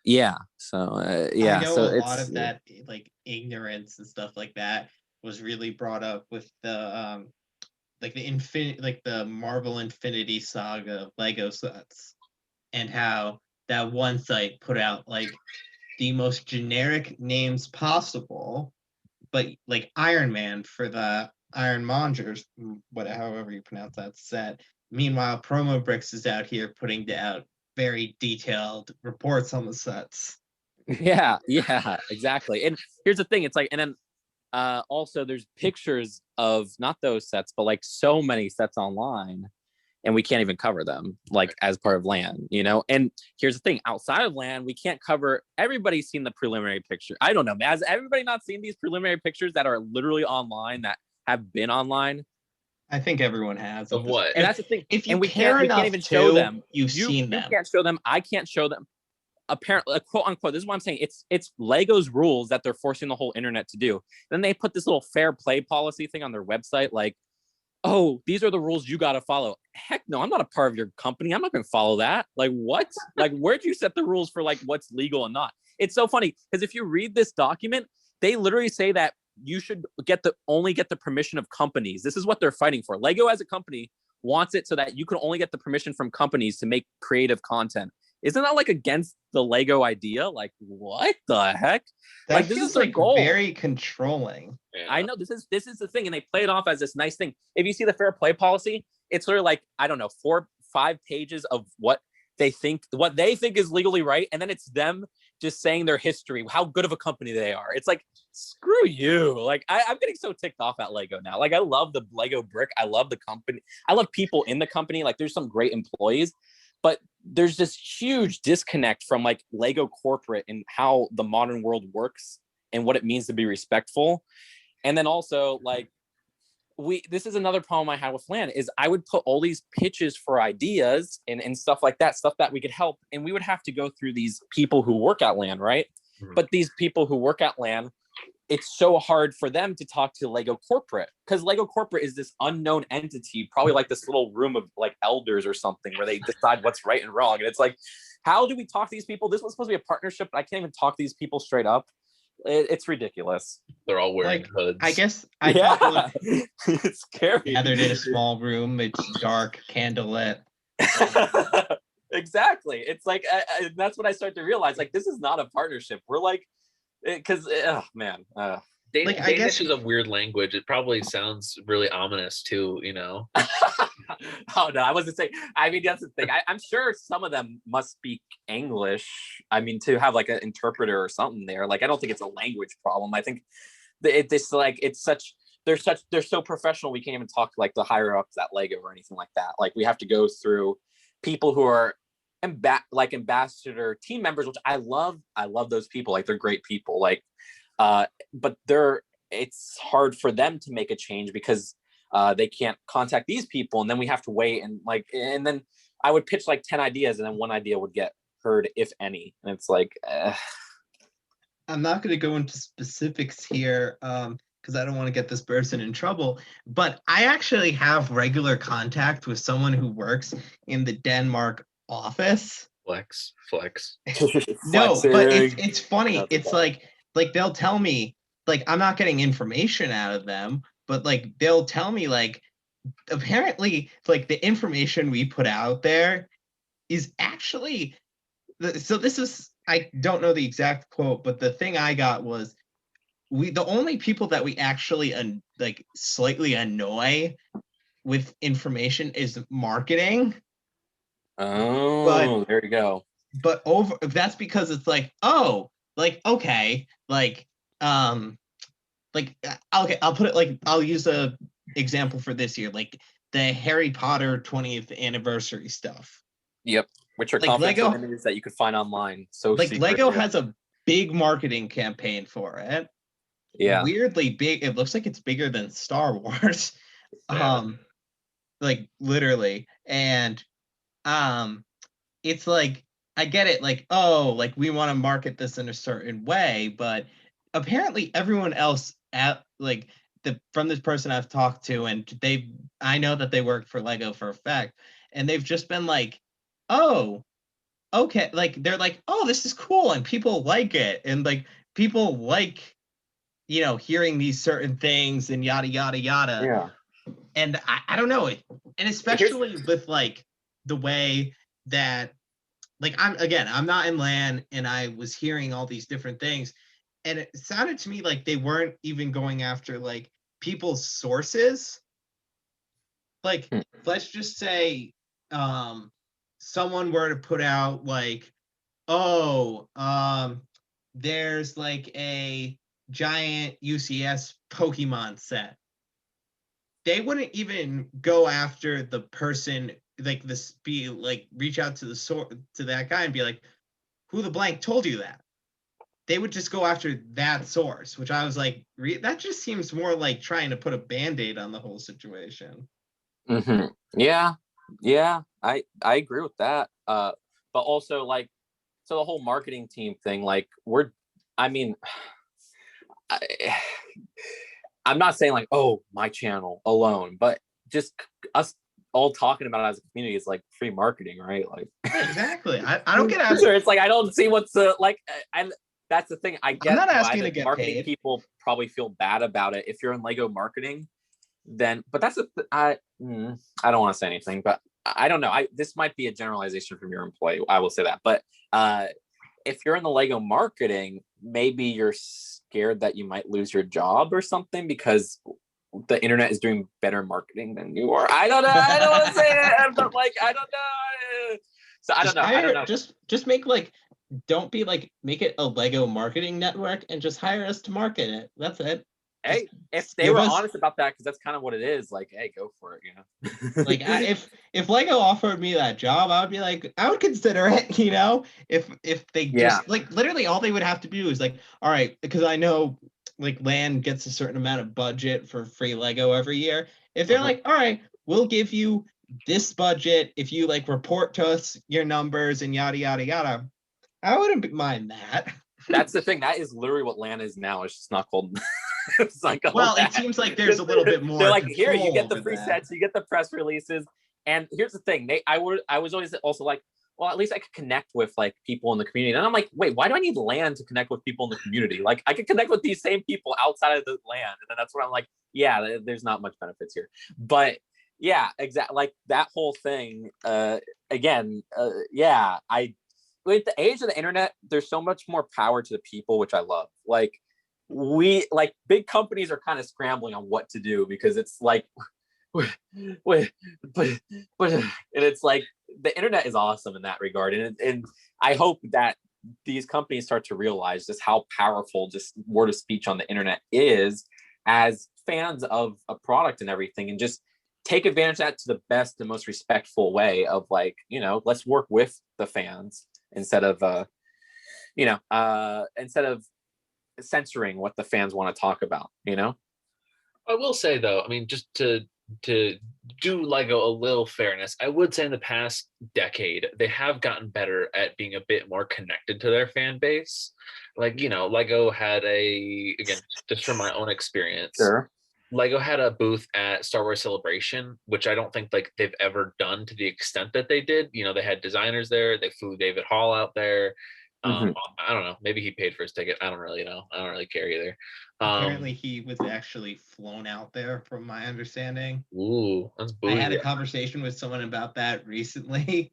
B: Yeah. So yeah.
A: I know
B: so
A: a lot of that like ignorance and stuff like that was really brought up with the like the Marvel Infinity Saga Lego sets, and how that one site put out like the most generic names possible, but like Iron Man for the Iron Mongers, however you pronounce that set. Meanwhile, Promo Bricks is out here putting out very detailed reports on the sets.
B: Yeah, exactly. And here's the thing, it's like, and then also there's pictures of not those sets, but like so many sets online, and we can't even cover them like as part of LAN, you know. And here's the thing, outside of LAN, we can't cover, everybody's seen the preliminary picture. I don't know, has everybody not seen these preliminary pictures that are literally online that have been online.
A: I think everyone has.
C: Of what?
B: And that's the thing.
A: If you
B: and we
A: care
B: can't even show them.
A: You've seen them.
B: You can't show them. I can't show them. Apparently, quote unquote, this is what I'm saying. It's Lego's rules that they're forcing the whole internet to do. Then they put this little fair play policy thing on their website, like, oh, these are the rules you got to follow. Heck no, I'm not a part of your company. I'm not going to follow that. Like, what? Like, where'd you set the rules for like what's legal and not? It's so funny because if you read this document, they literally say that you should only get the permission of companies. This is what they're fighting for. Lego as a company wants it so that you can only get the permission from companies to make creative content. Isn't that like against the Lego idea? Like, what the heck?
A: That
B: like, this
A: feels
B: is their
A: like
B: goal.
A: Very controlling.
C: Yeah.
B: I know this is the thing, and they play it off as this nice thing. If you see the fair play policy, it's sort of like, I don't know, 4-5 pages of what they think is legally right, and then it's them just saying their history, how good of a company they are. It's like, screw you. Like, I'm getting so ticked off at Lego now. Like, I love the Lego brick. I love the company. I love people in the company. Like, there's some great employees, but there's this huge disconnect from like Lego corporate and how the modern world works and what it means to be respectful. And then also like this is another problem I had with LAN is I would put all these pitches for ideas and stuff like that, stuff that we could help. And we would have to go through these people who work at LAN, right? Mm-hmm. But these people who work at LAN, it's so hard for them to talk to Lego corporate because Lego corporate is this unknown entity, probably like this little room of like elders or something where they decide what's right and wrong. And it's like, how do we talk to these people? This was supposed to be a partnership, but I can't even talk to these people straight up. It's ridiculous.
C: They're all wearing hoods.
A: I guess
B: it's scary.
A: Gathered in a small room. It's dark, candlelit.
B: Exactly. It's like that's what I start to realize. Like, this is not a partnership. We're like, because man,
C: Danish is a weird language. It probably sounds really ominous too, you know.
B: Oh no, I wasn't saying. I mean, that's the thing. I'm sure some of them must speak English. I mean, to have like an interpreter or something there. Like, I don't think it's a language problem. I think it's like they're so professional. We can't even talk to like the higher ups at Lego or anything like that. Like, we have to go through people who are like ambassador team members, which I love those people. Like, they're great people, like but it's hard for them to make a change because they can't contact these people, and then we have to wait and then I would pitch like 10 ideas and then one idea would get heard, if any. And it's like
A: I'm not going to go into specifics here because I don't want to get this person in trouble, but I actually have regular contact with someone who works in the Denmark office.
C: Flex.
A: No, but it's funny. It's like they'll tell me, like, I'm not getting information out of them, but like they'll tell me, like, apparently like the information we put out there is actually so this is, I don't know the exact quote, but the thing I got was the only people that we actually like slightly annoy with information is marketing.
B: Oh, there you go.
A: But that's because it's like, oh, like, okay, like okay, I'll put it like, I'll use a example for this year, like the Harry Potter 20th anniversary stuff.
B: Yep, which are
A: like
B: confidential images that you could find online. So
A: like secret, Lego has a big marketing campaign for it.
B: Yeah,
A: weirdly big. It looks like it's bigger than Star Wars. Like literally. And it's like, I get it, like, oh, like we want to market this in a certain way, but apparently everyone else at like from this person I've talked to, and I know that they work for Lego for a fact, and they've just been like, oh, okay, like they're like, oh, this is cool, and people like it, and like people like, you know, hearing these certain things and yada yada yada.
B: Yeah.
A: And I don't know, and especially with like the way that, like, I'm not in LAN, and I was hearing all these different things, and it sounded to me like they weren't even going after like people's sources. Like, let's just say someone were to put out like, oh, there's like a giant UCS Pokemon set. They wouldn't even go after the person, like reach out to the to that guy and be like, who the blank told you that? they would just go after that source, which I was like, that just seems more like trying to put a Band-Aid on the whole situation.
B: Yeah, I agree with that. But also like, so the whole marketing team thing, like I'm not saying like, oh, my channel alone, but just us all talking about it as a community is like free marketing, right? Like
A: exactly. I don't get it.
B: Sure, it's like I don't see what's like, and that's the thing. I get
A: I'm not
B: why
A: asking
B: the
A: to get
B: marketing
A: paid.
B: people probably feel bad about it if you're in Lego marketing. Then, but that's I don't want to say anything, but I don't know. This might be a generalization from your employee. I will say that, but if you're in the Lego marketing, maybe you're scared that you might lose your job or something because the internet is doing better marketing than you are. I don't know. I don't want to say it, but like I don't know. So I don't know. I don't know.
A: Just make like, don't be like, make it a Lego marketing network and just hire us to market it. That's it.
B: Hey, if they were honest about that, because that's kind of what it is. Like, hey, go for it. You know.
A: Like if Lego offered me that job, I would be like, I would consider it. You know, if they just like literally all they would have to do is like, all right, because I know like LAN gets a certain amount of budget for free Lego every year. If they're like, all right, we'll give you this budget if you like report to us your numbers and yada yada yada, I wouldn't mind that.
B: That's the thing. That is literally what LAN is now. It's just not called. It's like,
A: well, it seems like there's a little bit more.
B: They're like, here, you get the free sets, you get the press releases, and here's the thing. I was always also like, well, at least I could connect with like people in the community. And I'm like, wait, why do I need LAN to connect with people in the community? Like, I could connect with these same people outside of the LAN, and then that's where I'm like, yeah, there's not much benefits here. But yeah, exactly. Like that whole thing. Yeah, with the age of the internet, there's so much more power to the people, which I love. Like big companies are kind of scrambling on what to do because it's like, but and it's like the internet is awesome in that regard, and I hope that these companies start to realize just how powerful just word of speech on the internet is as fans of a product and everything, and just take advantage of that to the best and most respectful way of like, you know, let's work with the fans instead of censoring what the fans want to talk about, you know.
C: I will say though, I mean, just to do Lego a little fairness, I would say in the past decade they have gotten better at being a bit more connected to their fan base. Like, you know, Lego had again, just from my own experience,
B: sure,
C: Lego had a booth at Star Wars Celebration, which I don't think like they've ever done to the extent that they did. You know, they had designers there. They flew David Hall out there. I don't know. Maybe he paid for his ticket. I don't really know. I don't really care either.
A: Apparently, he was actually flown out there, from my understanding.
C: Ooh, that's bougie.
A: I had a conversation with someone about that recently.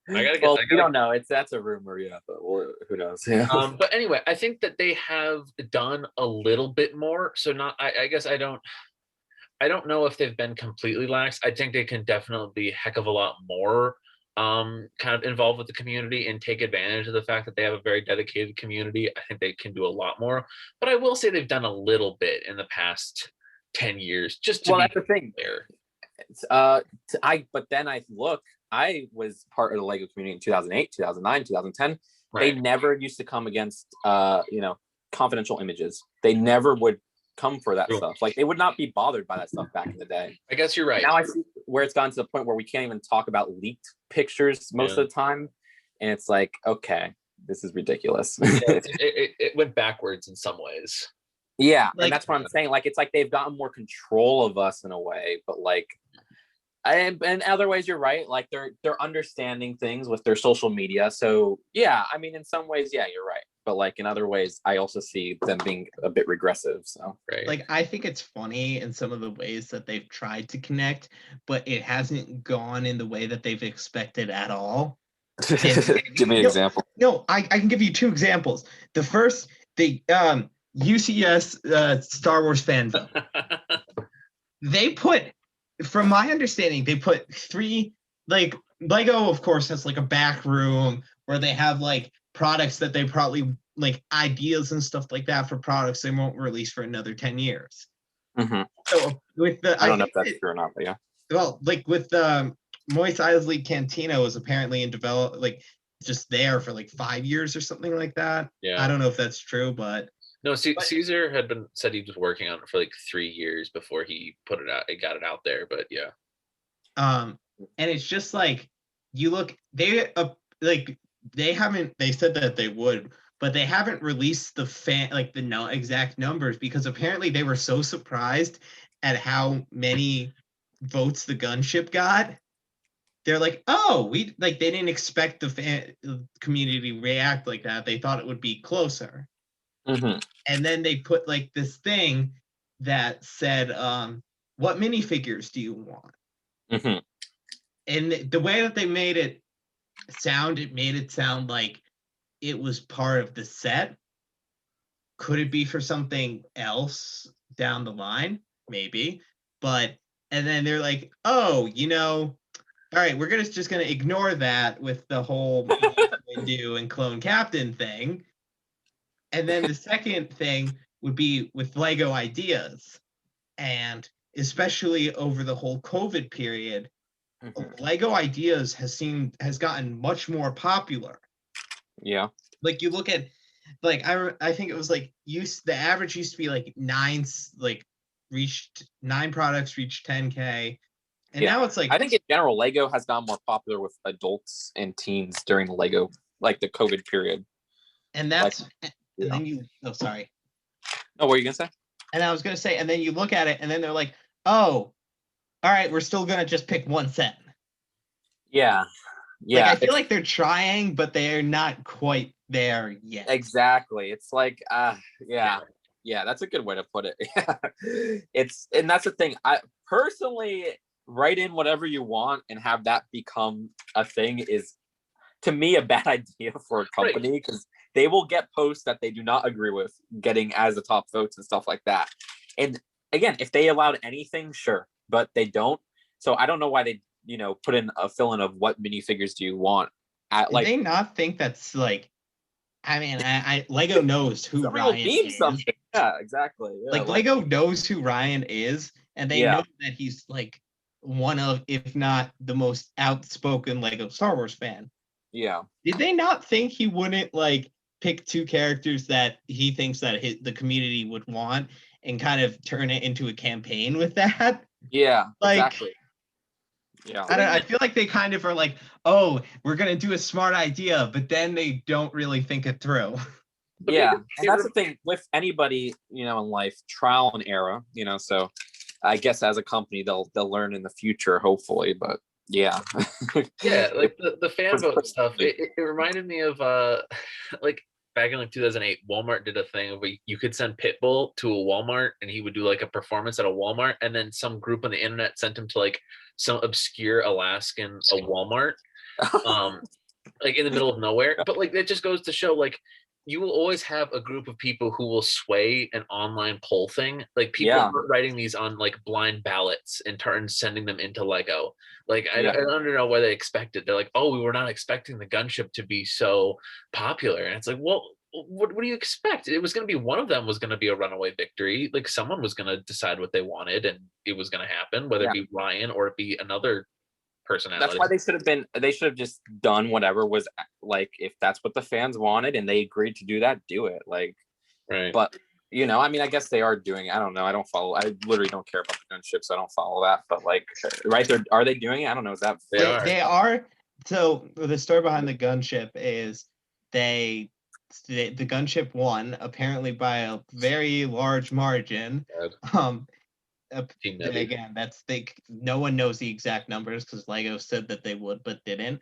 B: We don't know. That's a rumor, yeah, but who knows? Yeah.
C: But anyway, I think that they have done a little bit more. So I guess I don't know if they've been completely lax. I think they can definitely be a heck of a lot more kind of involved with the community and take advantage of the fact that they have a very dedicated community. I think they can do a lot more, but I will say they've done a little bit in the past 10 years just to
B: that's the thing there. But then I was part of the Lego community in 2008, 2009, 2010. Right. They never used to come against confidential images. They never would come for that stuff. Like they would not be bothered by that stuff back in the day.
C: I guess you're right.
B: Now I see where it's gotten to the point where we can't even talk about leaked pictures most of the time, and it's like, okay, this is ridiculous.
C: It went backwards in some ways.
B: Yeah, and that's what I'm saying. Like it's like they've gotten more control of us in a way, but like, and in other ways you're right. Like they're understanding things with their social media. So yeah, I mean, in some ways, yeah, you're right. But like in other ways, I also see them being a bit regressive. So
A: like I think it's funny in some of the ways that they've tried to connect, but it hasn't gone in the way that they've expected at all.
B: Give me an example.
A: No, I can give you two examples. The first, the UCS Star Wars fan vote. They put, from my understanding, they put 3, like Lego, of course, has like a back room where they have like products that they probably like ideas and stuff like that for products they won't release for another 10 years. So with the,
B: I don't know if that's true or not, but yeah.
A: Well, like with the Moist Eisley Cantina was apparently in develop, like just there for like 5 years or something like that.
C: Yeah.
A: I don't know if that's true, but
C: no, Caesar had said he was working on it for like 3 years before he put it out. He got it out there, but yeah.
A: And it's just like you look, they haven't. They said that they would, but they haven't released the exact numbers because apparently they were so surprised at how many votes the gunship got. They're like, oh, they didn't expect the fan community to react like that. They thought it would be closer.
B: Mm-hmm.
A: And then they put like this thing that said, what minifigures do you want?
B: Mm-hmm.
A: And the way that they made it sound like it was part of the set. Could it be for something else down the line? Maybe. And then they're like, oh, all right, we're just gonna ignore that with the whole Windu and Clone Captain thing. And then the second thing would be with Lego Ideas. And especially over the whole COVID period, Lego Ideas has gotten much more popular.
B: Yeah.
A: Like you look at, like I think it was like the average used to be like 9 products reached 10K. And now it's like,
B: I think in general, Lego has gotten more popular with adults and teens during Lego, like the COVID period.
A: And that's, and then sorry.
B: Oh, what were you gonna say?
A: And I was gonna say, and then you look at it, and then they're like, oh, all right, we're still gonna just pick one set.
B: Yeah.
A: Like, I feel like they're trying, but they're not quite there yet.
B: Exactly. It's like, yeah, that's a good way to put it. And that's the thing. I personally write in whatever you want and have that become a thing is, to me, a bad idea for a company, because they will get posts that they do not agree with getting as the top votes and stuff like that. And again, if they allowed anything, sure, but they don't. So I don't know why they, put in a fill-in of what minifigures do you want. Do
A: they not think that's like, I mean, Lego knows who Ryan is.
B: Something. Yeah, exactly. Yeah,
A: Lego knows who Ryan is, and they know that he's like one of, if not the most outspoken Lego Star Wars fan.
B: Yeah.
A: Did they not think he wouldn't like pick 2 characters that he thinks that the community would want and kind of turn it into a campaign with that?
B: Yeah, exactly.
A: Yeah. I feel like they kind of are like, oh, we're going to do a smart idea, but then they don't really think it through.
B: Yeah, and that's the thing with anybody, in life, trial and error, so I guess as a company, they'll learn in the future, hopefully, but yeah.
C: Yeah, like the fan vote stuff, it reminded me of, like, back in like 2008, Walmart did a thing where you could send Pitbull to a Walmart and he would do like a performance at a Walmart, and then some group on the internet sent him to like some obscure Alaskan Walmart, like in the middle of nowhere. But like that just goes to show, like, you will always have a group of people who will sway an online poll thing. Like people are writing these on like blind ballots and sending them into Lego. Like I don't know why they expected. They're like, oh, we were not expecting the gunship to be so popular. And it's like, well, what do you expect? It was going to be, one of them was going to be a runaway victory. Like someone was going to decide what they wanted and it was going to happen, whether it be Ryan or it be another personality.
B: That's why they should have just done whatever was, like, if that's what the fans wanted and they agreed to do that, do it. Like,
C: right.
B: But I mean, I guess they are doing it. I don't know. I don't follow. I literally don't care about the gunship, so I don't follow that. But like, right there, are they doing it? I don't know. Is that
A: they are? So the story behind the gunship is the gunship won, apparently by a very large margin. Again, no one knows the exact numbers because Lego said that they would but didn't.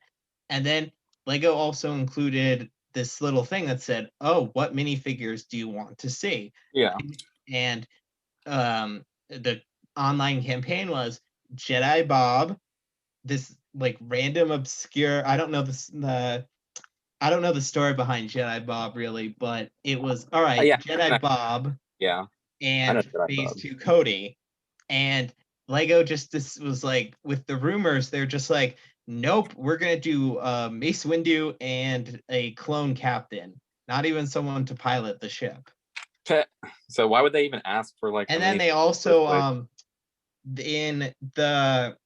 A: And then Lego also included this little thing that said, oh, what minifigures do you want to see?
B: Yeah.
A: And the online campaign was Jedi Bob, this like random obscure, I don't know the story behind Jedi Bob really, but it was all right, Jedi Bob.
B: Yeah.
A: And Phase 2 Cody. And Lego this was like, with the rumors, they're just like, nope, we're gonna do Mace Windu and a clone captain, not even someone to pilot the ship.
B: So why would they even ask for like?
A: And then they also in the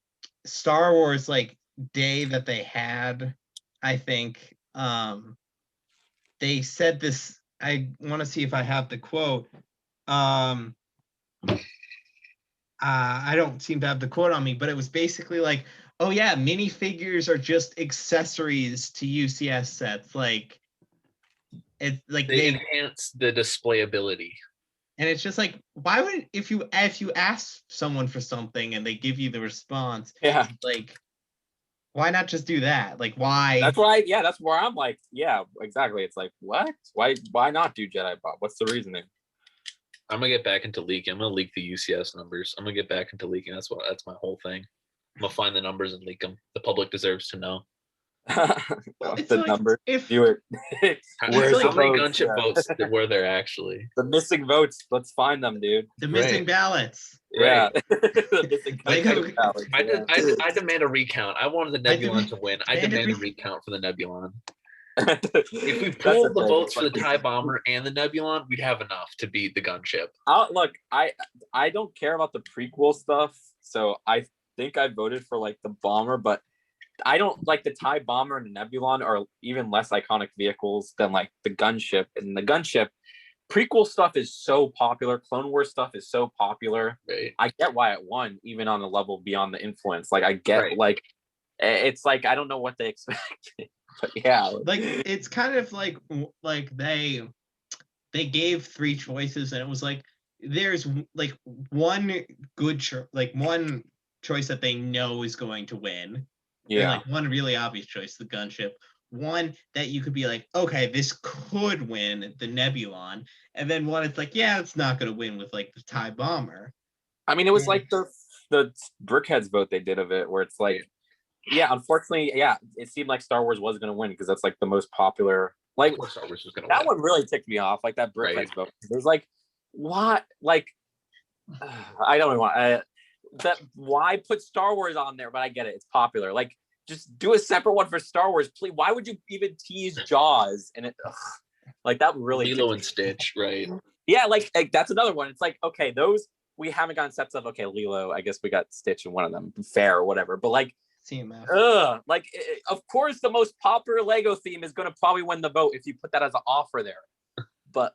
A: Star Wars like day that they had, I think they said this. I want to see if I have the quote. I don't seem to have the quote on me, but it was basically like, oh yeah, minifigures are just accessories to UCS sets. Like, it's like
C: they enhance the displayability.
A: And it's just like, why would if you ask someone for something and they give you the response, like, why not just do that? Like, why?
B: That's why, that's where I'm like, yeah, exactly. It's like, what? Why not do Jedi Bob? What's the reasoning?
C: I'm gonna get back into leaking. I'm gonna leak the UCS numbers. I'm gonna get back into leaking. That's my whole thing. I'm gonna find the numbers and leak them. The public deserves to know.
A: Well, it's
B: the
A: like
B: numbers.
A: If
B: do it.
C: How many gunship votes were there actually?
B: The missing votes. Let's find them, dude.
A: The missing ballots.
B: Yeah.
C: The missing ballots. I demand a recount. I wanted the Nebulon to win. I demand a recount for the Nebulon. If we pulled the votes for the TIE Bomber and the Nebulon, we'd have enough to beat the gunship.
B: Look, I don't care about the prequel stuff, so I think I voted for like the bomber, but I don't like the TIE Bomber and the Nebulon are even less iconic vehicles than like the gunship. And the gunship prequel stuff is so popular. Clone Wars stuff is so popular.
C: Right.
B: I get why it won, even on the level beyond the influence. Like I get like it's like I don't know what they expected. But yeah,
A: like it's kind of like they gave 3 choices and it was like there's like one good one choice that they know is going to win.
B: Yeah.
A: And like one really obvious choice, the gunship. One that you could be like, okay, this could win, the Nebulon, and then one it's like, yeah, it's not going to win with like the TIE Bomber.
B: I mean, it was like the Brickheads vote they did of it, where it's like, yeah, unfortunately, yeah, it seemed like Star Wars was going to win because that's like the most popular. Like
C: Star Wars was going to
B: win. That one really ticked me off, like that Brickheads vote. It was like, what? Like, I don't even want that. Why put Star Wars on there? But I get it; it's popular. Like, just do a separate one for Star Wars, please. Why would you even tease Jaws? And it, like, that really
C: Lilo and Stitch, right?
B: Yeah, like that's another one. It's like, okay, those we haven't gotten sets of. Okay, Lilo, I guess we got Stitch in one of them, fair or whatever. But like, like of course, the most popular Lego theme is going to probably win the vote if you put that as an offer there. But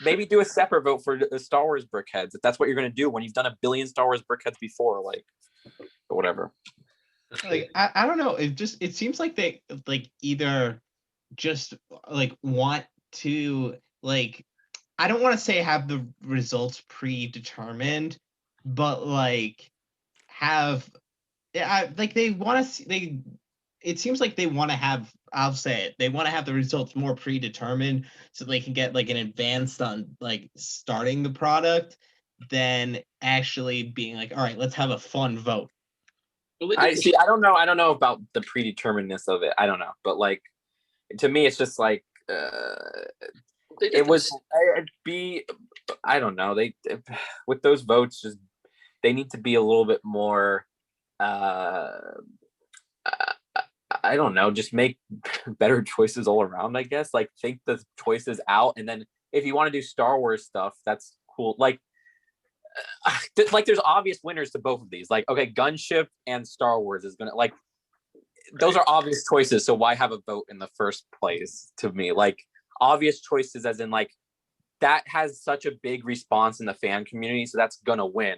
B: maybe do a separate vote for the Star Wars Brickheads if that's what you're going to do when you've done a billion Star Wars Brickheads before, like, or whatever.
A: Like I don't know. It seems like they like either just like want to like I don't want to say have the results predetermined, but like have like they want to it seems like they want to have, I'll say it, they want to have the results more predetermined so they can get like an advance on like starting the product than actually being like, all right, let's have a fun vote.
B: I don't know about the predeterminedness of it. I don't know, but like to me, it's just like it was. I don't know. They with those votes, just they need to be a little bit more. I don't know. Just make better choices all around. I guess like think the choices out, and then if you want to do Star Wars stuff, that's cool. Like there's obvious winners to both of these. Like, okay, Gunship and Star Wars is gonna like those are obvious choices. So why have a vote in the first place? To me, like obvious choices, as in like that has such a big response in the fan community, so that's gonna win.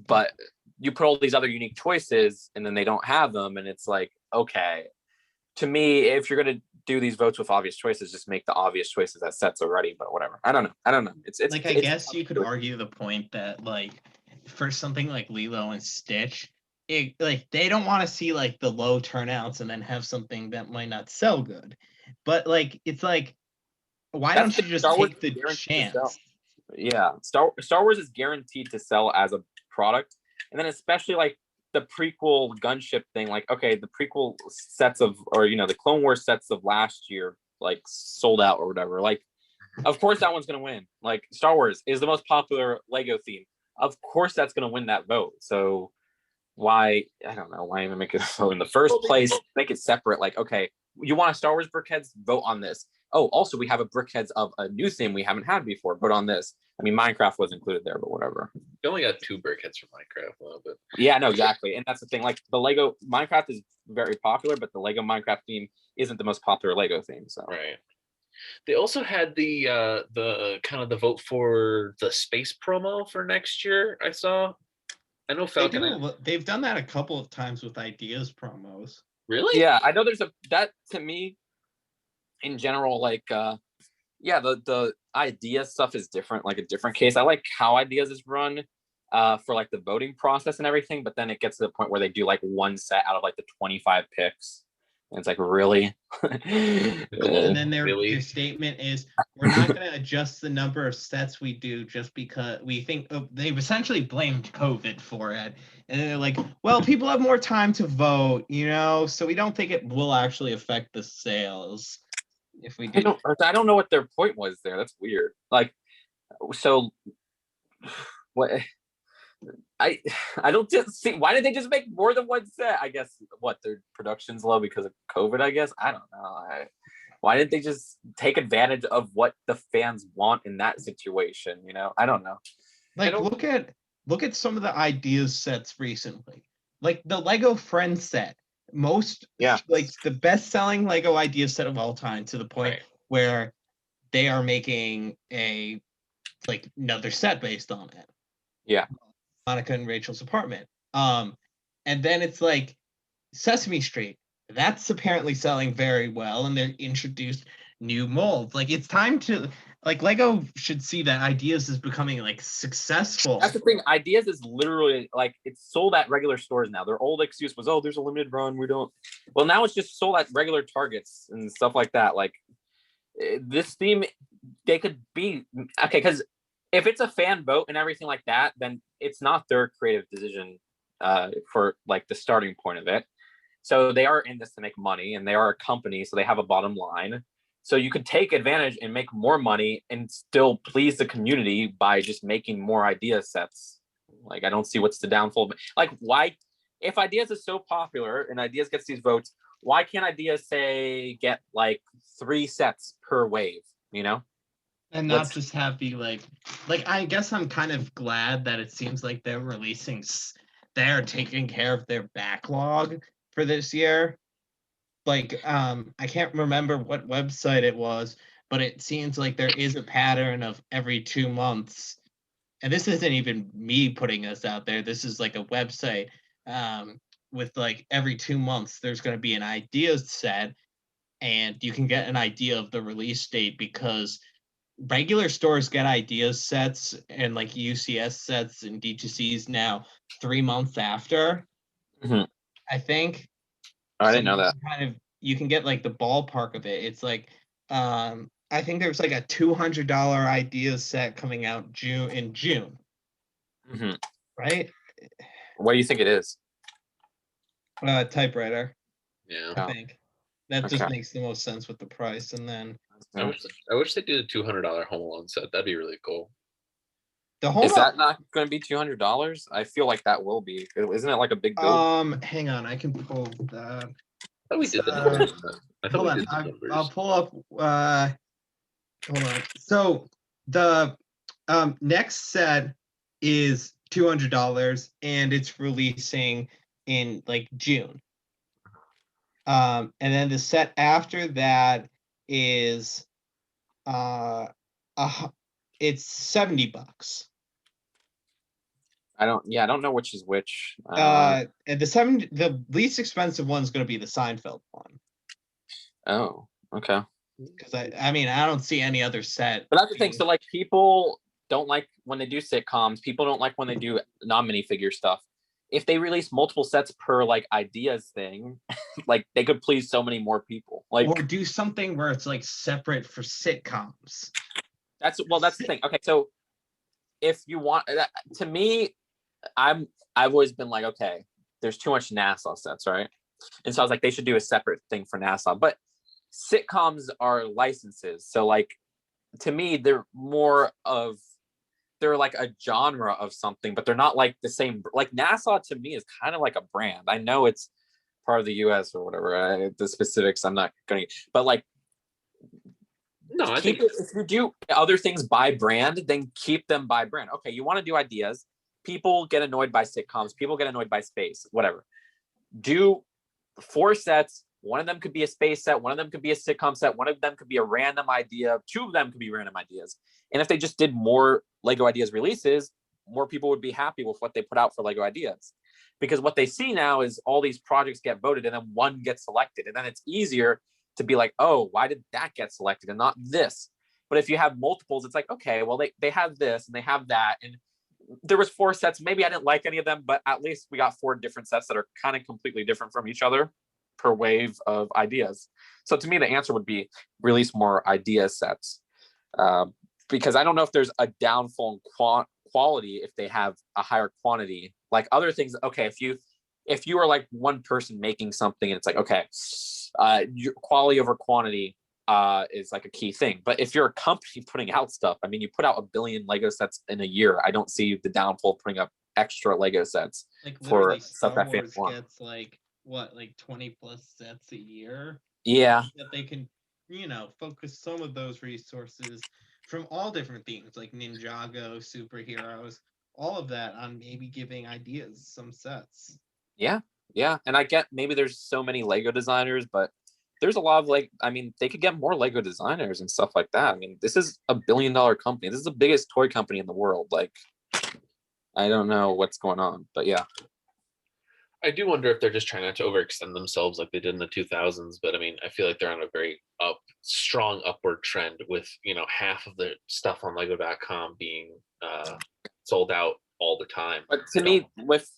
B: But you put all these other unique choices, and then they don't have them, and it's like, okay. To me, if you're gonna do these votes with obvious choices, just make the obvious choices as sets already. But whatever. I don't know. It's
A: like I guess you could argue the point that like for something like Lilo and Stitch, like they don't want to see like the low turnouts and then have something that might not sell good. But like it's like, why don't you just take the chance?
B: Yeah, Star Wars is guaranteed to sell as a product, and then especially like the prequel Gunship thing, like, okay, the prequel sets of, or, you know, the Clone Wars sets of last year, like, sold out or whatever. Like, of course that one's going to win. Like, Star Wars is the most popular Lego theme. Of course that's going to win that vote. So why, I don't know, why even make it a vote in the first place? Make it separate. Like, okay, you want a Star Wars Brickheads? Vote on this. Oh, also, we have a Brickheads of a new theme we haven't had before. Vote on this. I mean, Minecraft was included there, but whatever.
C: You only got 2 Brickheads from Minecraft,
B: yeah, no, exactly. And that's the thing. Like, the Lego Minecraft is very popular, but the Lego Minecraft theme isn't the most popular Lego theme. So
C: right. They also had the kind of the vote for the space promo for next year. I saw. I know Falcon.
A: They've done that a couple of times with ideas promos.
C: Really?
B: Yeah, I know there's that to me in general, like yeah, the idea stuff is different, like a different case. I like how ideas is run for like the voting process and everything, but then it gets to the point where they do like one set out of like the 25 picks. And it's like, really?
A: And then their statement is, we're not going to adjust the number of sets we do just because we think they've essentially blamed COVID for it. And they're like, well, people have more time to vote, so we don't think it will actually affect the sales if we do.
B: I don't know what their point was there. That's weird. Like, so what? I don't just see, why did they just make more than one set? I guess their production's low because of COVID, I guess. I don't know. Why didn't they just take advantage of what the fans want in that situation? I don't know.
A: Like, look at some of the ideas sets recently. Like the Lego Friends set. Like the best-selling Lego idea set of all time, to the point where they are making another set based on it.
B: Yeah.
A: Monica and Rachel's apartment. And then it's like Sesame Street. That's apparently selling very well, and they're introduced new molds. Like, it's time to Lego should see that ideas is becoming successful.
B: That's the thing. Ideas is literally it's sold at regular stores now. Their old excuse was, there's a limited run. We don't. Well, now it's just sold at regular Targets and stuff like that. Like, this theme, they could be okay, because if it's a fan vote and everything like that, then it's not their creative decision for the starting point of it. So they are in this to make money, and they are a company, so they have a bottom line. So you could take advantage and make more money and still please the community by just making more idea sets. I don't see what's the downfall. Why, if ideas is so popular and ideas gets these votes, why can't ideas get 3 sets per wave,
A: And not just have be I guess I'm kind of glad that it seems like they're taking care of their backlog for this year. I can't remember what website it was, but it seems like there is a pattern of every 2 months. And this isn't even me putting this out there. This is a website with every 2 months, there's going to be an idea set, and you can get an idea of the release date, because regular stores get ideas sets and UCS sets and D2Cs now 3 months after.
B: Mm-hmm.
A: I think.
B: I didn't know that.
A: You can get the ballpark of it. It's I think there's a $200 idea set coming out in June.
B: Mm-hmm.
A: Right?
B: What do you think it is?
A: Typewriter.
C: Yeah.
A: I think that just makes the most sense with the price. And then
C: I wish they did a $200 Home Alone set. That'd be really cool.
B: Is that not going to be $200? I feel like that will be. Isn't it a big build?
A: Hang on, I can pull that.
C: I thought we did the numbers.
A: Hold on, I'll pull up. Hold on. So the next set is $200, and it's releasing in June. And then the set after that is it's $70.
B: I don't know which is which.
A: And the least expensive one's going to be the Seinfeld one.
B: Oh, okay.
A: Because I don't see any other set.
B: But that's the thing. So people don't like when they do sitcoms. People don't like when they do non-minifigure stuff. If they release multiple sets per ideas thing, they could please so many more people.
A: Or do something where it's separate for sitcoms.
B: That's the thing. Okay, so if you want, to me, I've always been okay, there's too much NASA sets, right? And so I was they should do a separate thing for NASA. But sitcoms are licenses, so to me, they're more of a genre of something, but they're not the same. NASA to me is kind of like a brand. I know it's part of the US or whatever. The specifics I'm not going to, but
C: no, I think
B: if you do other things by brand, then keep them by brand. Okay, you want to do ideas. People get annoyed by sitcoms. People get annoyed by space, whatever. Do 4 sets one of them could be a space set, one of them could be a sitcom set, one of them could be a random idea, two of them could be random ideas. And if they just did more Lego Ideas releases, more people would be happy with what they put out for Lego Ideas. Because what they see now is all these projects get voted and then one gets selected. And then it's easier to be like, oh, why did that get selected and not this? But if you have multiples, it's like, okay, well, they have this and they have that. And there was 4 sets. Maybe I didn't like any of them, but at least we got 4 different sets that are kind of completely different from each other per wave of ideas. So to me, the answer would be release more idea sets. Because I don't know if there's a downfall in quality if they have a higher quantity. Like other things, okay, if you are like one person making something and it's like, okay, your quality over quantity is like a key thing. But if you're a company putting out stuff, I mean, you put out 1 billion Lego sets in a year. I don't see the downfall putting up extra Lego sets
A: like
B: for
A: stuff
B: that
A: fans want. Gets like what, like 20 plus sets a year?
B: Yeah.
A: That they can, focus some of those resources from all different themes, like Ninjago, superheroes, all of that on maybe giving ideas some sets.
B: Yeah. And I get maybe there's so many Lego designers, but there's a lot of they could get more Lego designers and stuff like that. I mean, this is a $1 billion company. This is the biggest toy company in the world. Like, I don't know what's going on, but yeah.
C: I do wonder if they're just trying not to overextend themselves like they did in the 2000s. But I mean, I feel like they're on a very strong upward trend with, half of the stuff on Lego.com being sold out all the time.
B: But to me, with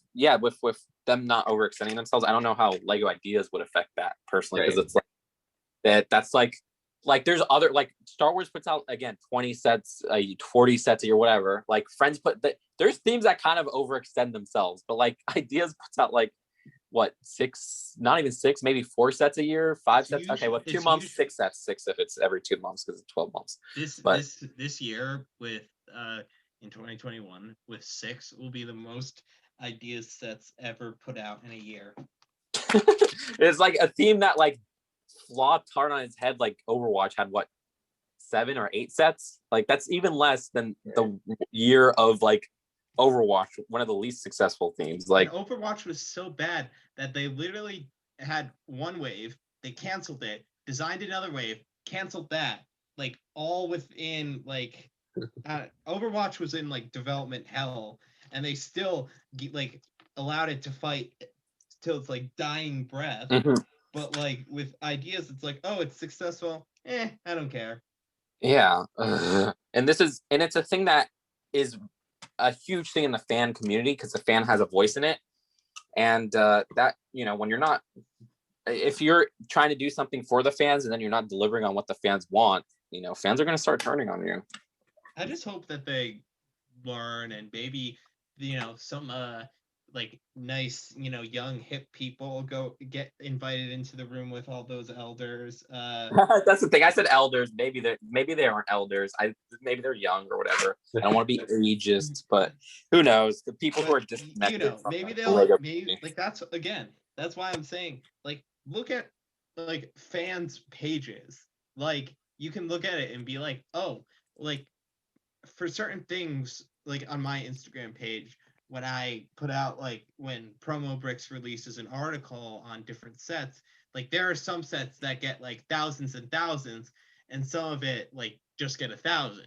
B: them not overextending themselves, I don't know how Lego Ideas would affect that personally, because it's like that's like there's other, like Star Wars puts out again 20 sets, 40 sets a year, whatever. Like Friends there's themes that kind of overextend themselves, but like Ideas puts out like what, 6, not even 6, maybe 4 sets a year, 5 sets. Okay, well, 2 months, 6 sets, 6 if it's every 2 months because it's 12 months.
A: This year with in 2021 with 6 will be the most Ideas sets ever put out in a year.
B: It's like a theme that like flopped hard on its head. Like Overwatch had what, 7 or 8 sets? Like that's even less than the year of like Overwatch, one of the least successful themes. Like
A: and Overwatch was so bad that they literally had one wave, they canceled it, designed another wave, canceled that, like all within like Overwatch was in like development hell, and they still like allowed it to fight till it's like dying breath. Mm-hmm. But like with Ideas, it's like, oh, it's successful. I don't care.
B: Yeah. And it's a thing that is a huge thing in the fan community because the fan has a voice in it. And that, when you're not, if you're trying to do something for the fans and then you're not delivering on what the fans want, fans are going to start turning on you.
A: I just hope that they learn and maybe, some like nice, young hip people get invited into the room with all those elders.
B: That's the thing. I said elders. Maybe they aren't elders. Maybe they're young or whatever. I don't want to be ageist, but who knows? The people who are disconnected.
A: Maybe that's why I'm saying, like, look at like fans' pages. Like, you can look at it and be like, oh, like for certain things, like on my Instagram page, when I put out, like, when Promo Bricks releases an article on different sets, like there are some sets that get like thousands and thousands, and some of it like just get 1,000,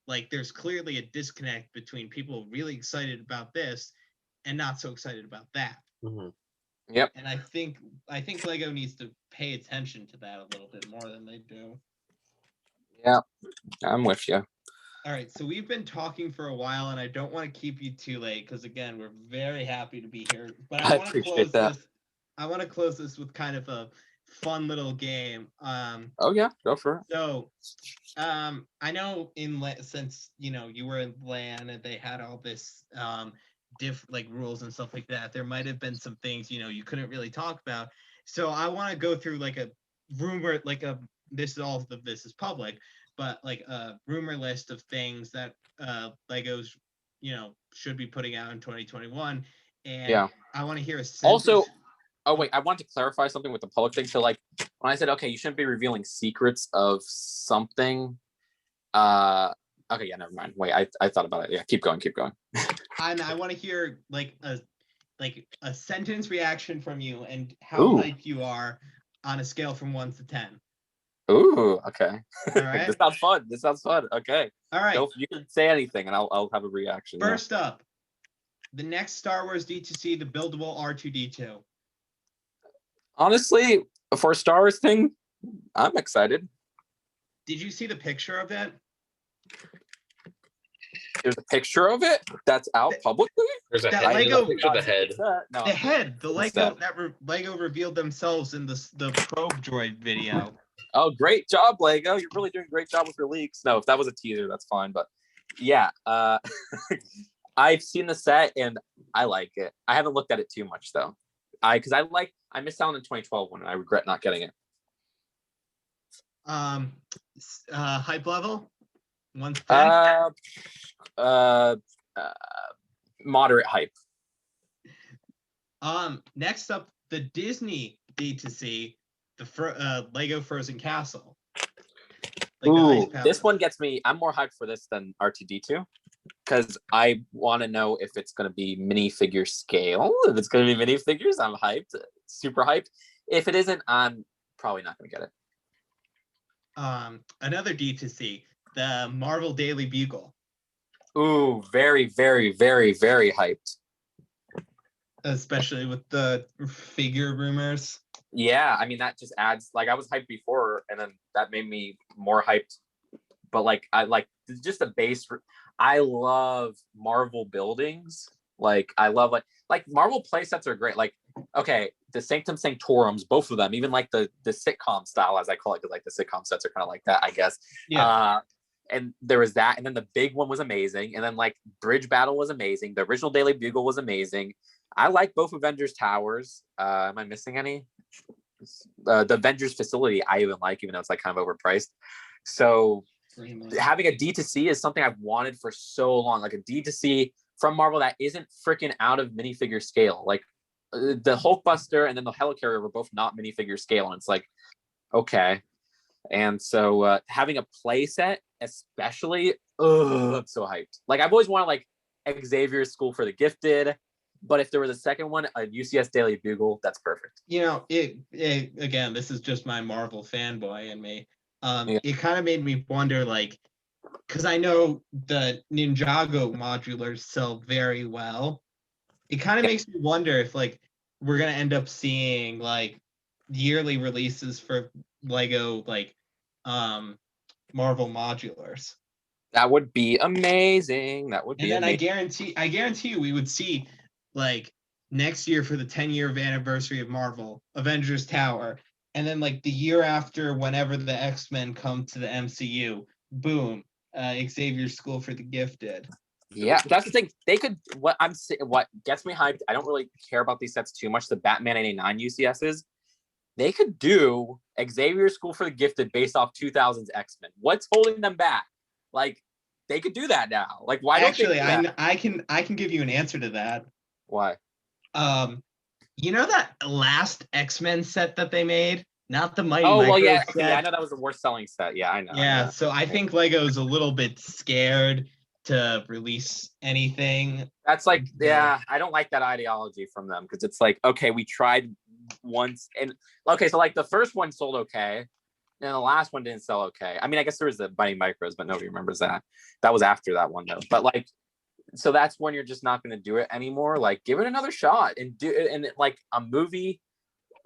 A: like there's clearly a disconnect between people really excited about this and not so excited about that.
B: Mm-hmm. Yep.
A: And I think Lego needs to pay attention to that a little bit more than they do.
B: Yeah, I'm with you.
A: All right, so we've been talking for a while, and I don't want to keep you too late because, again, we're very happy to be here. But I want to close this. I want to close this with kind of a fun little game.
B: Oh yeah, go for it.
A: So, I know since you were in LAN and they had all this like rules and stuff like that, there might have been some things you couldn't really talk about. So I want to go through like a rumor, like this is public. But like a rumor list of things that Legos, should be putting out in 2021. And I want to hear a sentence.
B: Also, I want to clarify something with the public thing. So like when I said, okay, you shouldn't be revealing secrets of something. Okay, yeah, never mind. Wait, I thought about it. Yeah, keep going.
A: And I want to hear like a sentence reaction from you and how hyped you are on a scale from 1 to 10.
B: Ooh, okay.
A: All right.
B: This sounds fun. This sounds fun. Okay.
A: All right.
B: You can say anything, and I'll have a reaction.
A: First up, the next Star Wars D2C, the buildable R2D2.
B: Honestly, for a Star Wars thing, I'm excited.
A: Did you see the picture of it?
B: There's a picture of it that's out publicly.
C: There's a
A: That
C: head.
A: Lego-
C: Picture of the head.
B: No.
A: The head, the Lego Lego revealed themselves in the probe droid video.
B: Oh, great job, Lego! You're really doing a great job with your leaks. No, if that was a teaser, that's fine. But yeah, I've seen the set and I like it. I haven't looked at it too much though. I missed out on the 2012 one and I regret not getting it.
A: Hype level 1 to 10.
B: Moderate hype.
A: Next up, the Disney D2C, the Lego Frozen Castle. Like
B: Ooh, this one gets me. I'm more hyped for this than R2D2 because I want to know if it's going to be minifigure scale. If it's going to be minifigures, I'm hyped, super hyped. If it isn't, I'm probably not going to get it.
A: Another D2C, the Marvel Daily Bugle.
B: Ooh, very, very, very, very hyped.
A: Especially with the figure rumors.
B: Yeah, I mean that just adds. Like I was hyped before, and then that made me more hyped. But like I like just the base. I love Marvel buildings. Like I love like Marvel play sets are great. Like okay, the Sanctum Sanctorums, both of them, even like the sitcom style as I call it, because like the sitcom sets are kind of like that, I guess.
A: Yeah.
B: And there was that, and then the big one was amazing, and then like Bridge Battle was amazing. The original Daily Bugle was amazing. I like both Avengers Towers. Am I missing any? The Avengers Facility I even like, even though it's like kind of overpriced. So having a D2C is something I've wanted for so long, like a D2C from Marvel that isn't freaking out of minifigure scale. Like the Hulkbuster and then the Helicarrier were both not minifigure scale, and it's like, okay. And so having a play set, especially, I'm so hyped. Like I've always wanted like Xavier's School for the Gifted, but if there was a second one, a UCS Daily Bugle, that's perfect.
A: You know, it again, this is just my Marvel fanboy in me. It kind of made me wonder, like, because I know the Ninjago modulars sell very well. It kind of makes me wonder if like we're gonna end up seeing like yearly releases for Lego like Marvel modulars.
B: That would be amazing. That would be
A: and then
B: amazing.
A: I guarantee you we would see like next year for the 10-year anniversary of Marvel, Avengers Tower, and then like the year after, whenever the X-Men come to the MCU, boom, Xavier's School for the Gifted.
B: Yeah, that's the thing. They could. What gets me hyped. I don't really care about these sets too much. The Batman '89 UCSs. They could do Xavier's School for the Gifted based off 2000s X-Men. What's holding them back? Like they could do that now. Like why don't
A: actually?
B: They do
A: that? I can give you an answer to that.
B: Why?
A: You know that last X-Men set that they made? Not the Mighty
B: Micro well, yeah.
A: set.
B: Okay, I know that was the worst selling set. Yeah, I know.
A: Yeah, so I think Lego's a little bit scared to release anything.
B: That's like, yeah, I don't like that ideology from them because it's like, okay, we tried once, and okay, so like the first one sold okay, and the last one didn't sell okay. I mean, I guess there was the Mighty Micros, but nobody remembers that. That was after that one though. But like, so that's when you're just not going to do it anymore. Like, give it another shot and do it, and like a movie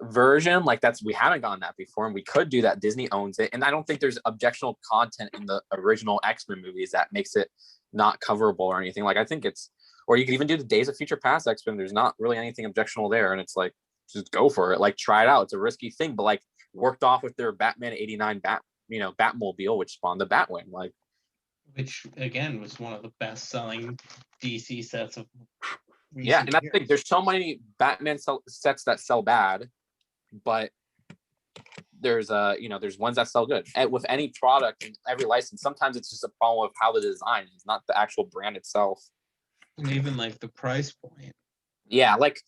B: version, like we haven't gotten that before, and we could do that. Disney owns it, and I don't think there's objectionable content in the original X-Men movies that makes it not coverable or anything. Like I think it's, or you could even do the Days of Future Past X-Men. There's not really anything objectionable there, and it's like just go for it. Like try it out. It's a risky thing, but like worked off with their Batman '89 Batmobile, which spawned the Batwing. Like, which
A: again was one of the best selling DC sets of.
B: Yeah, and that's the thing. There's so many Batman sets that sell bad, but there's there's ones that sell good. And with any product and every license, sometimes it's just a problem of how the design is, not the actual brand itself.
A: And even like the price point.
B: Yeah, like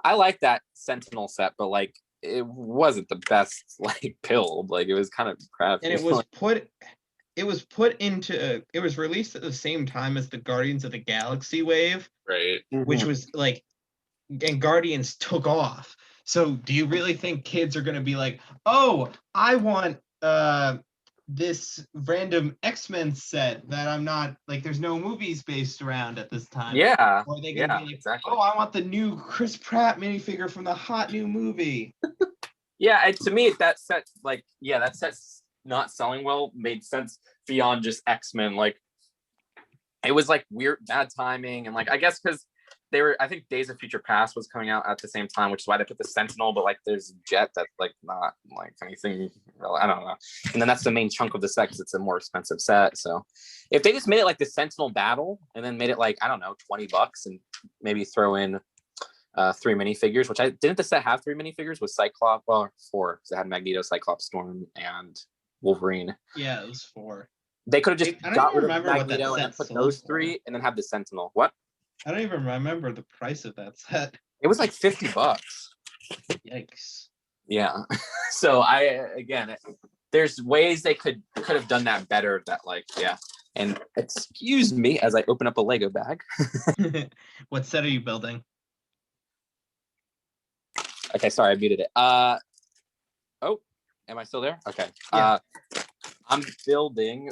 B: I like that Sentinel set, but like it wasn't the best like build. Like it was kind of crap.
A: And it was released at the same time as the Guardians of the Galaxy wave.
C: Right.
A: Which was like, and Guardians took off. So do you really think kids are gonna be like, oh, I want this random X-Men set that I'm not like there's no movies based around at this time?
B: Yeah.
A: Or are they gonna be like,
B: exactly.
A: oh, I want the new Chris Pratt minifigure from the hot new movie?
B: Yeah, and to me that set, like, yeah, that set's not selling well made sense beyond just X-Men. Like, it was like weird bad timing, and like I guess because they were, I think Days of Future Past was coming out at the same time, which is why they put the Sentinel, but like there's Jet that's like not like anything really, I don't know. And then that's the main chunk of the set because it's a more expensive set. So if they just made it like the Sentinel battle and then made it like, I don't know, $20 and maybe throw in 3 minifigures, which didn't the set have 3 minifigures with Cyclops? Well, 4, because it had Magneto, Cyclops, Storm, and Wolverine.
A: Yeah, it was 4.
B: They could have just got rid of Magneto and then put those 3 and then have the Sentinel. What?
A: I don't even remember the price of that set.
B: It was like $50.
A: Yikes.
B: Yeah. So there's ways they could have done that better. That like, yeah. And excuse me as I open up a Lego bag.
A: What set are you building?
B: Okay, sorry, I muted it. Oh, am I still there? Okay.
A: Yeah.
B: I'm building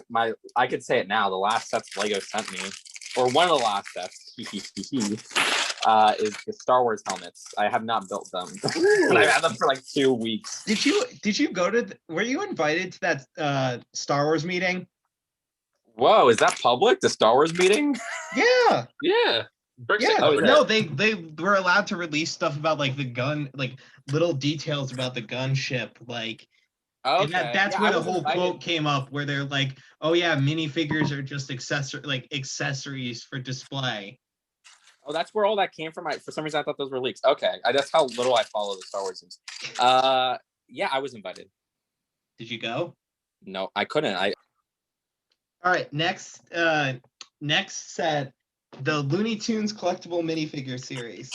B: I could say it now, the last sets Lego sent me, or one of the last sets, is the Star Wars helmets. I have not built them. And I've had them for like 2 weeks.
A: Did you go to, were you invited to that Star Wars meeting?
B: Whoa, is that public? The Star Wars meeting?
A: Yeah.
C: Yeah.
A: Yeah, no, they were allowed to release stuff about like the gun, like little details about the gunship, like. Okay. And that's where the whole quote came up, where they're like, "Oh yeah, minifigures are just accessories for display."
B: Oh, that's where all that came from. For some reason, I thought those were leaks. Okay, that's how little I follow the Star Wars news. Yeah, I was invited.
A: Did you go?
B: No, I couldn't. All
A: right, next set, the Looney Tunes collectible minifigure series.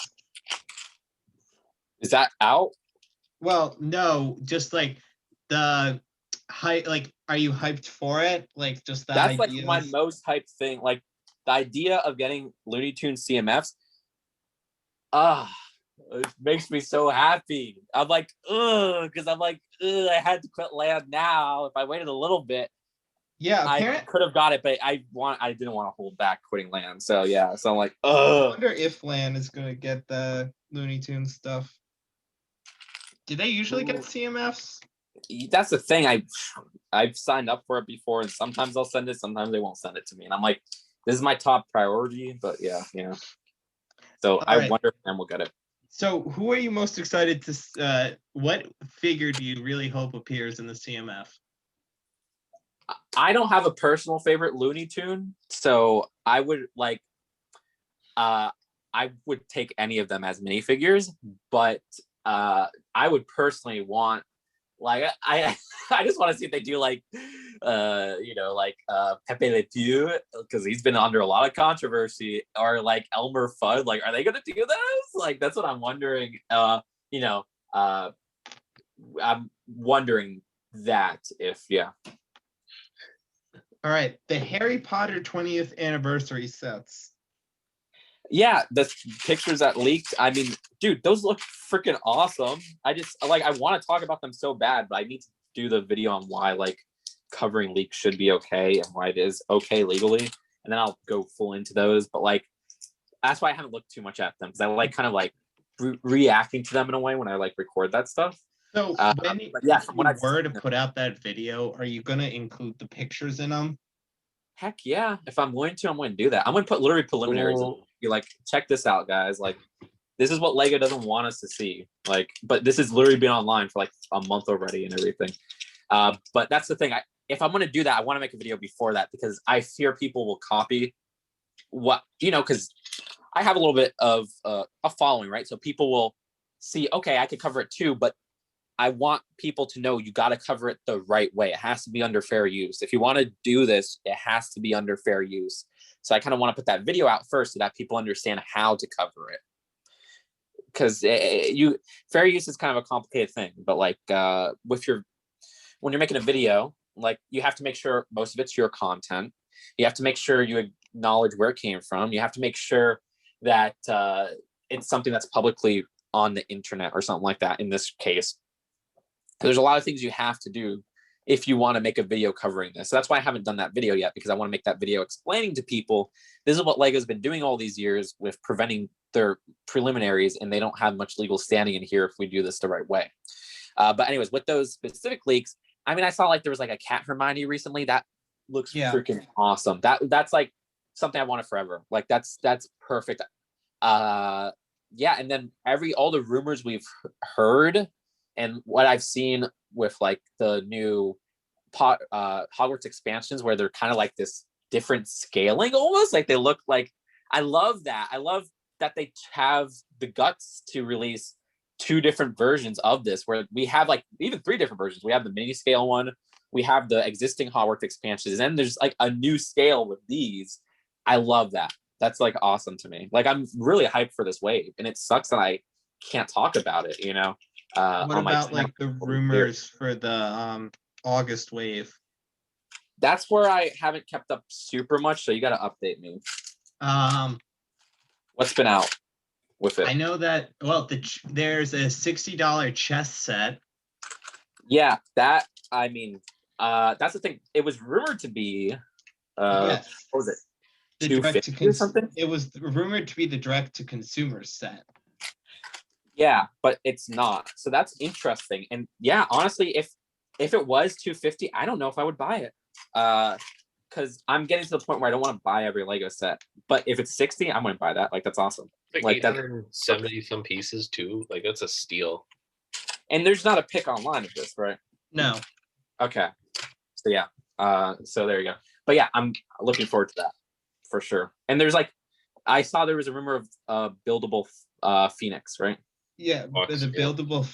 B: Is that out?
A: Well, no, just like the hype. Like, are you hyped for it? Like, just the
B: that's
A: ideas?
B: Like my most hyped thing. Like the idea of getting Looney Tunes CMFs. It makes me so happy. I'm like, because I'm like, I had to quit LAN now. If I waited a little bit,
A: yeah,
B: I could have got it, but I didn't want to hold back quitting LAN. So yeah, so I'm like,
A: I wonder if LAN is gonna get the Looney Tunes stuff. Do they usually get CMFs?
B: That's the thing. I've signed up for it before, and sometimes they'll send it, sometimes they won't send it to me, and I'm like, this is my top priority. But yeah, you know. So I wonder if Dan will get it.
A: So who are you most excited to? What figure do you really hope appears in the CMF?
B: I don't have a personal favorite Looney Tune, so I would like. I would take any of them as minifigures, but I would personally want, like, I just want to see if they do like, Pepe Le Pew, because he's been under a lot of controversy, or like Elmer Fudd. Like, are they gonna do those? Like, that's what I'm wondering. I'm wondering that if
A: All right, the Harry Potter 20th anniversary sets.
B: Yeah, the pictures that leaked. I mean, dude, those look freaking awesome. I want to talk about them so bad, but I need to do the video on why like covering leaks should be okay and why it is okay legally, and then I'll go full into those. But like, that's why I haven't looked too much at them, because I like kind of like reacting to them in a way when I like record that stuff.
A: So when I were to put out that video, are you gonna include the pictures in them?
B: Heck yeah! If I'm going to, I'm going to do that. I'm going to put literally preliminaries. Be like, check this out, guys. Like, this is what Lego doesn't want us to see. Like, but this has literally been online for like a month already and everything. But that's the thing. If I'm going to do that, I want to make a video before that, because I fear people will copy what, because I have a little bit of a following, right? So people will see, okay, I could cover it too, but I want people to know you got to cover it the right way. It has to be under fair use. If you want to do this, it has to be under fair use. So I kind of want to put that video out first so that people understand how to cover it. Because fair use is kind of a complicated thing, but like when you're making a video, like you have to make sure most of it's your content. You have to make sure you acknowledge where it came from. You have to make sure that it's something that's publicly on the internet or something like that in this case. There's a lot of things you have to do if you want to make a video covering this. So that's why I haven't done that video yet, because I want to make that video explaining to people this is what Lego's been doing all these years with preventing their preliminaries, and they don't have much legal standing in here if we do this the right way. But anyways, with those specific leaks, I mean, I saw like there was like a cat Hermione recently. That looks freaking awesome. That's like something I wanted forever. Like that's perfect. And then all the rumors we've heard and what I've seen with like the new Hogwarts expansions, where they're kind of like this different scaling almost, like they look like, I love that they have the guts to release 2 different versions of this, where we have like even 3 different versions. We have the mini scale one, we have the existing Hogwarts expansions, and then there's like a new scale with these. I love that. That's like awesome to me. Like I'm really hyped for this wave, and it sucks that I can't talk about it, you know.
A: What about like the rumors for the August wave?
B: That's where I haven't kept up super much, so you got to update me. What's been out with it?
A: I know that, well, there's a $60 chess set.
B: Yeah, that, I mean, that's the thing. It was rumored to be,
A: yes.
B: What was it?
A: The direct to something? It was rumored to be the direct to consumer set.
B: Yeah, but it's not. So that's interesting. And yeah, honestly, if it was $250, I don't know if I would buy it. Because I'm getting to the point where I don't want to buy every Lego set. But if it's $60, I'm going to buy that. Like, that's awesome.
C: Like 870 some pieces too. Like, that's a steal.
B: And there's not a pick online of this, right?
A: No.
B: Okay. So yeah. So there you go. But yeah, I'm looking forward to that for sure. And there's like, I saw there was a rumor of buildable Phoenix, right?
A: Yeah,
C: Fox,
A: the buildable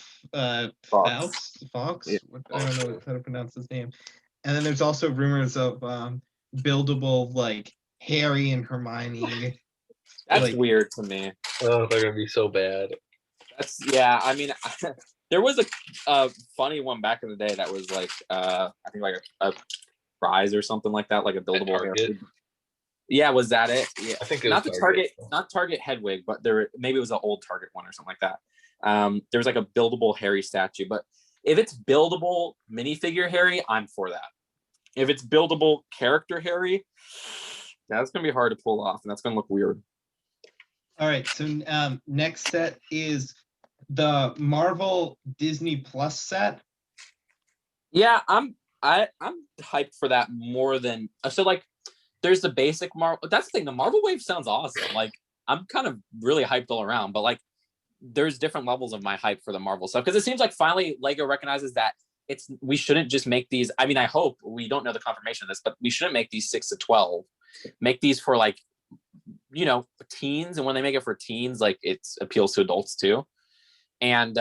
A: Fox.
B: Yeah.
A: I don't know how to pronounce his name. And then there's also rumors of buildable like Harry and Hermione.
B: That's
A: like,
B: weird to me.
C: Oh, they're gonna be so bad.
B: I mean, there was a funny one back in the day that was like I think like a prize or something like that, like a buildable Harry. Yeah, was that it? Yeah,
C: I think it
B: was
C: not
B: not Target Hedwig, but maybe it was an old Target one or something like that. There was like a buildable Harry statue, but if it's buildable minifigure Harry, I'm for that. If it's buildable character Harry, that's gonna be hard to pull off, and that's gonna look weird.
A: All right, so next set is the Marvel Disney Plus set.
B: Yeah, I'm hyped for that more than so like. There's the basic Marvel. That's the thing. The Marvel wave sounds awesome. Like I'm kind of really hyped all around, but like there's different levels of my hype for the Marvel stuff, because it seems like finally Lego recognizes that we shouldn't just make these. I mean, I hope, we don't know the confirmation of this, but we shouldn't make these 6 to 12. Make these for like, you know, teens, and when they make it for teens, like it appeals to adults too. And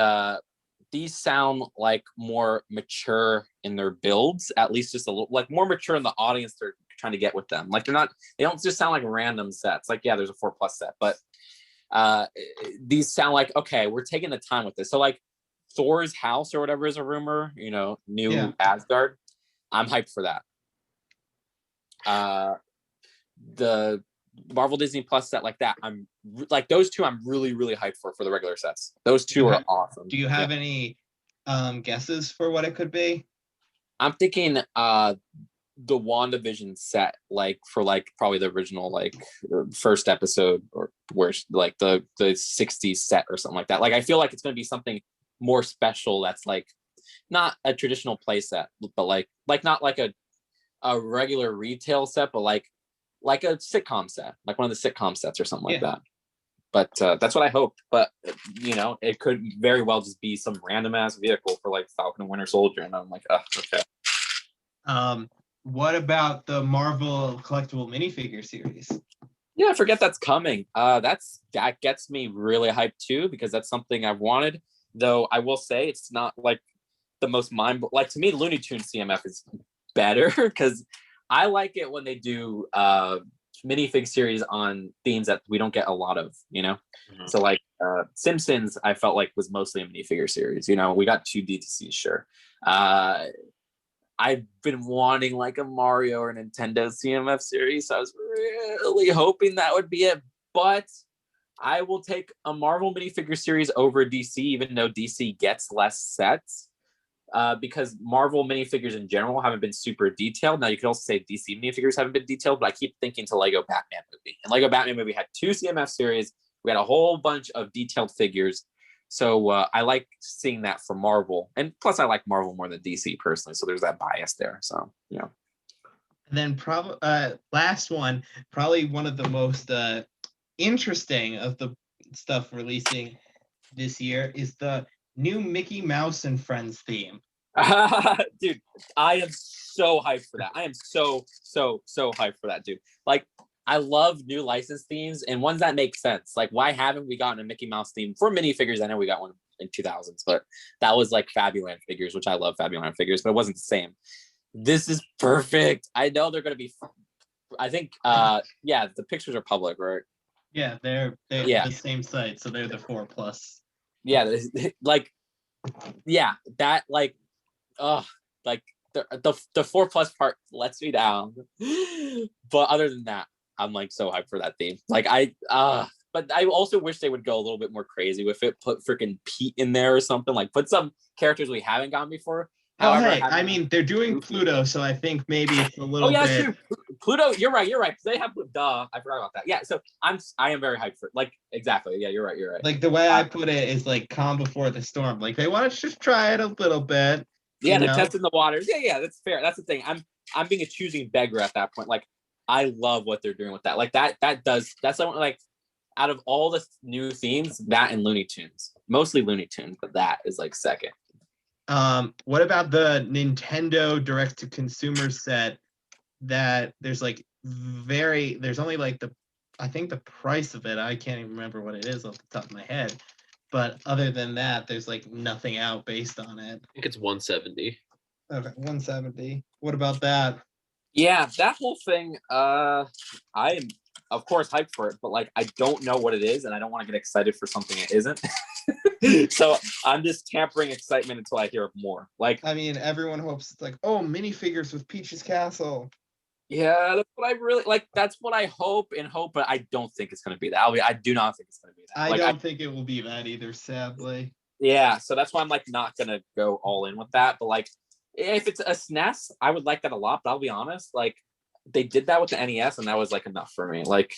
B: these sound like more mature in their builds, at least just a little, like more mature in the audience they're trying to get with them. Like they don't just sound like random sets. Like, yeah, there's a 4+ set, but these sound like, okay, we're taking the time with this. So like Thor's house or whatever is a rumor, you know, new Asgard. I'm hyped for that. The Marvel Disney Plus set like that, I'm like those 2 I'm really, really hyped for the regular sets. Those 2 are awesome.
A: Do you have any guesses for what it could be?
B: I'm thinking the WandaVision set, like for like probably the original like first episode, or where like the 60s set or something like that. Like I feel like it's going to be something more special that's like not a traditional play set, but like not like a regular retail set, but like a sitcom set, like one of the sitcom sets or something like that. But that's what I hope. But you know, it could very well just be some random ass vehicle for like Falcon and Winter Soldier, and I'm like, oh, okay.
A: What about the Marvel collectible minifigure series?
B: Yeah, I forget that's coming. That gets me really hyped too, because that's something I've wanted. Though I will say it's not like the most like to me, Looney Tunes CMF is better, because I like it when they do minifig series on themes that we don't get a lot of, you know. Mm-hmm. So like Simpsons, I felt like was mostly a minifigure series. You know, we got 2 DTCs, sure. I've been wanting like a Mario or Nintendo CMF series, so I was really hoping that would be it. But I will take a Marvel minifigure series over DC, even though DC gets less sets. Because Marvel minifigures in general haven't been super detailed. Now you could also say DC minifigures haven't been detailed, but I keep thinking to Lego Batman movie. And Lego Batman movie had 2 CMF series. We had a whole bunch of detailed figures. So I like seeing that for Marvel. And plus I like Marvel more than DC personally. So there's that bias there. So, yeah.
A: And then last one, probably one of the most interesting of the stuff releasing this year is the new Mickey Mouse and Friends theme.
B: Dude, I am so hyped for that. I am so hyped for that, dude. Like, I love new license themes and ones that make sense. Like, why haven't we gotten a Mickey Mouse theme for minifigures? I know we got one in 2000s, but that was like Fabuland figures, which I love Fabuland figures, but it wasn't the same. This is perfect. I know they're going to be, I think, yeah, the pictures are public, right?
A: Yeah, they're the same site, so they're the 4+.
B: Yeah, like, yeah, that, like, like the 4+ part lets me down. But other than that, I'm like so hyped for that theme. Like but I also wish they would go a little bit more crazy with it. Put freaking Pete in there or something. Like put some characters we haven't gotten before.
A: However, hey, I mean they're doing Pluto, so I think maybe it's a little bit.
B: True. Pluto, you're right. They have I forgot about that. Yeah, so I am very hyped for it. Like exactly. Yeah, you're right.
A: Like the way I put it is like calm before the storm. Like they want to just try it a little bit.
B: Yeah, they're testing the waters. Yeah, that's fair. That's the thing. I'm being a choosing beggar at that point. Like I love what they're doing with that. Like that's something like out of all the new themes, that and Looney Tunes. Mostly Looney Tunes, but that is like second.
A: What about the Nintendo direct to consumer set that there's like there's only like I think the price of it, I can't even remember what it is off the top of my head. But other than that, there's like nothing out based on it.
C: I think it's 170.
A: Okay, 170. What about that?
B: Yeah, that whole thing, I am of course hyped for it, but like I don't know what it is and I don't want to get excited for something it isn't. So I'm just tampering excitement until I hear more. Like
A: I mean, everyone hopes it's like, oh, minifigures with Peach's Castle.
B: Yeah, that's what I really like. That's what I hope, but I don't think it's going to be that. I do not think it's going to be that.
A: I don't think it will be that either, sadly.
B: Yeah, so that's why I'm like not going to go all in with that. But like, if it's a SNES, I would like that a lot. But I'll be honest, like they did that with the NES, and that was like enough for me. Like,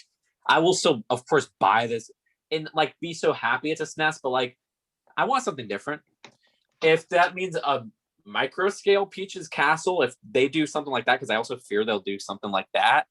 B: I will still, of course, buy this and like be so happy it's a SNES, but like, I want something different. If that means a micro scale Peach's Castle, if they do something like that, because I also fear they'll do something like that.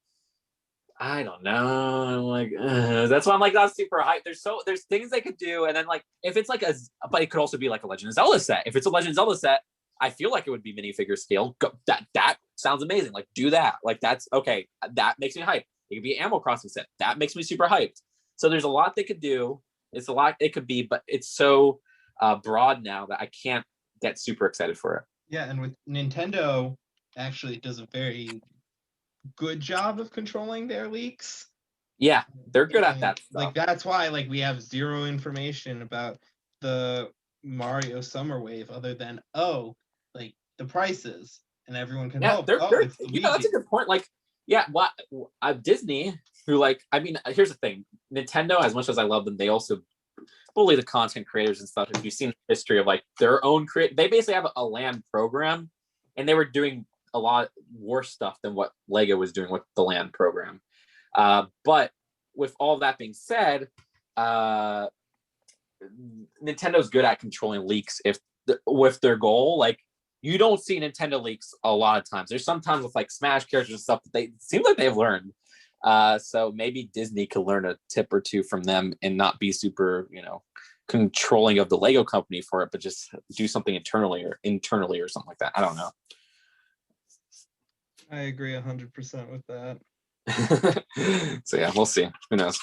B: I don't know. I'm like, that's why I'm like not super hyped. There's things they could do, and then like if it's like but it could also be like a Legend of Zelda set. If it's a Legend of Zelda set, I feel like it would be minifigure scale. That sounds amazing. Like do that. Like that's okay. That makes me hyped. It could be an Animal Crossing set. That makes me super hyped. So there's a lot they could do. It's a lot it could be, but it's so broad now that I can't get super excited for it.
A: Yeah, and with Nintendo actually does a very good job of controlling their leaks.
B: Yeah, they're good at that stuff.
A: Like that's why like we have zero information about the Mario Summer Wave other than like the prices, and everyone can hope. It's Luigi.
B: That's a good point. Like, yeah, Disney, who like, I mean, here's the thing: Nintendo, as much as I love them, they also bully the content creators and stuff. If you've seen the history of like their own they basically have a LAN program, and they were doing a lot worse stuff than what Lego was doing with the LAN program. But with all that being said, Nintendo's good at controlling leaks with their goal. Like you don't see Nintendo leaks a lot of times. There's sometimes with like Smash characters and stuff that they seem like they've learned. So maybe Disney could learn a tip or two from them and not be super, controlling of the Lego company for it, but just do something internally or something like that. I don't know.
A: I agree 100% with that.
B: So yeah, we'll see. Who knows?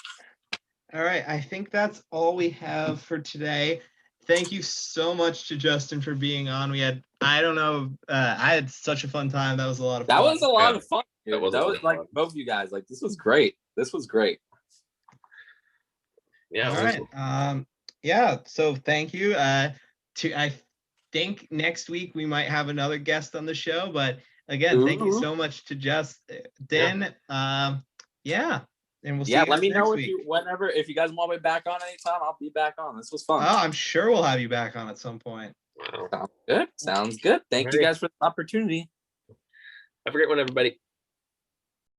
A: All right. I think that's all we have for today. Thank you so much to Justin for being on. I had such a fun time. That was a lot of fun.
B: That was a lot of fun. That was like both of you guys. Like this was great.
C: Yeah.
A: All right. Yeah. So thank you. I think next week we might have another guest on the show, but again, thank you so much to Justin. Yeah. And we'll see you
B: let me know
A: if
B: you guys want me back on anytime. I'll be back on. This was fun.
A: Oh, I'm sure we'll have you back on at some point.
C: Wow.
B: Sounds good. Sounds good. Thank you guys for the opportunity.
C: Have a great one, everybody.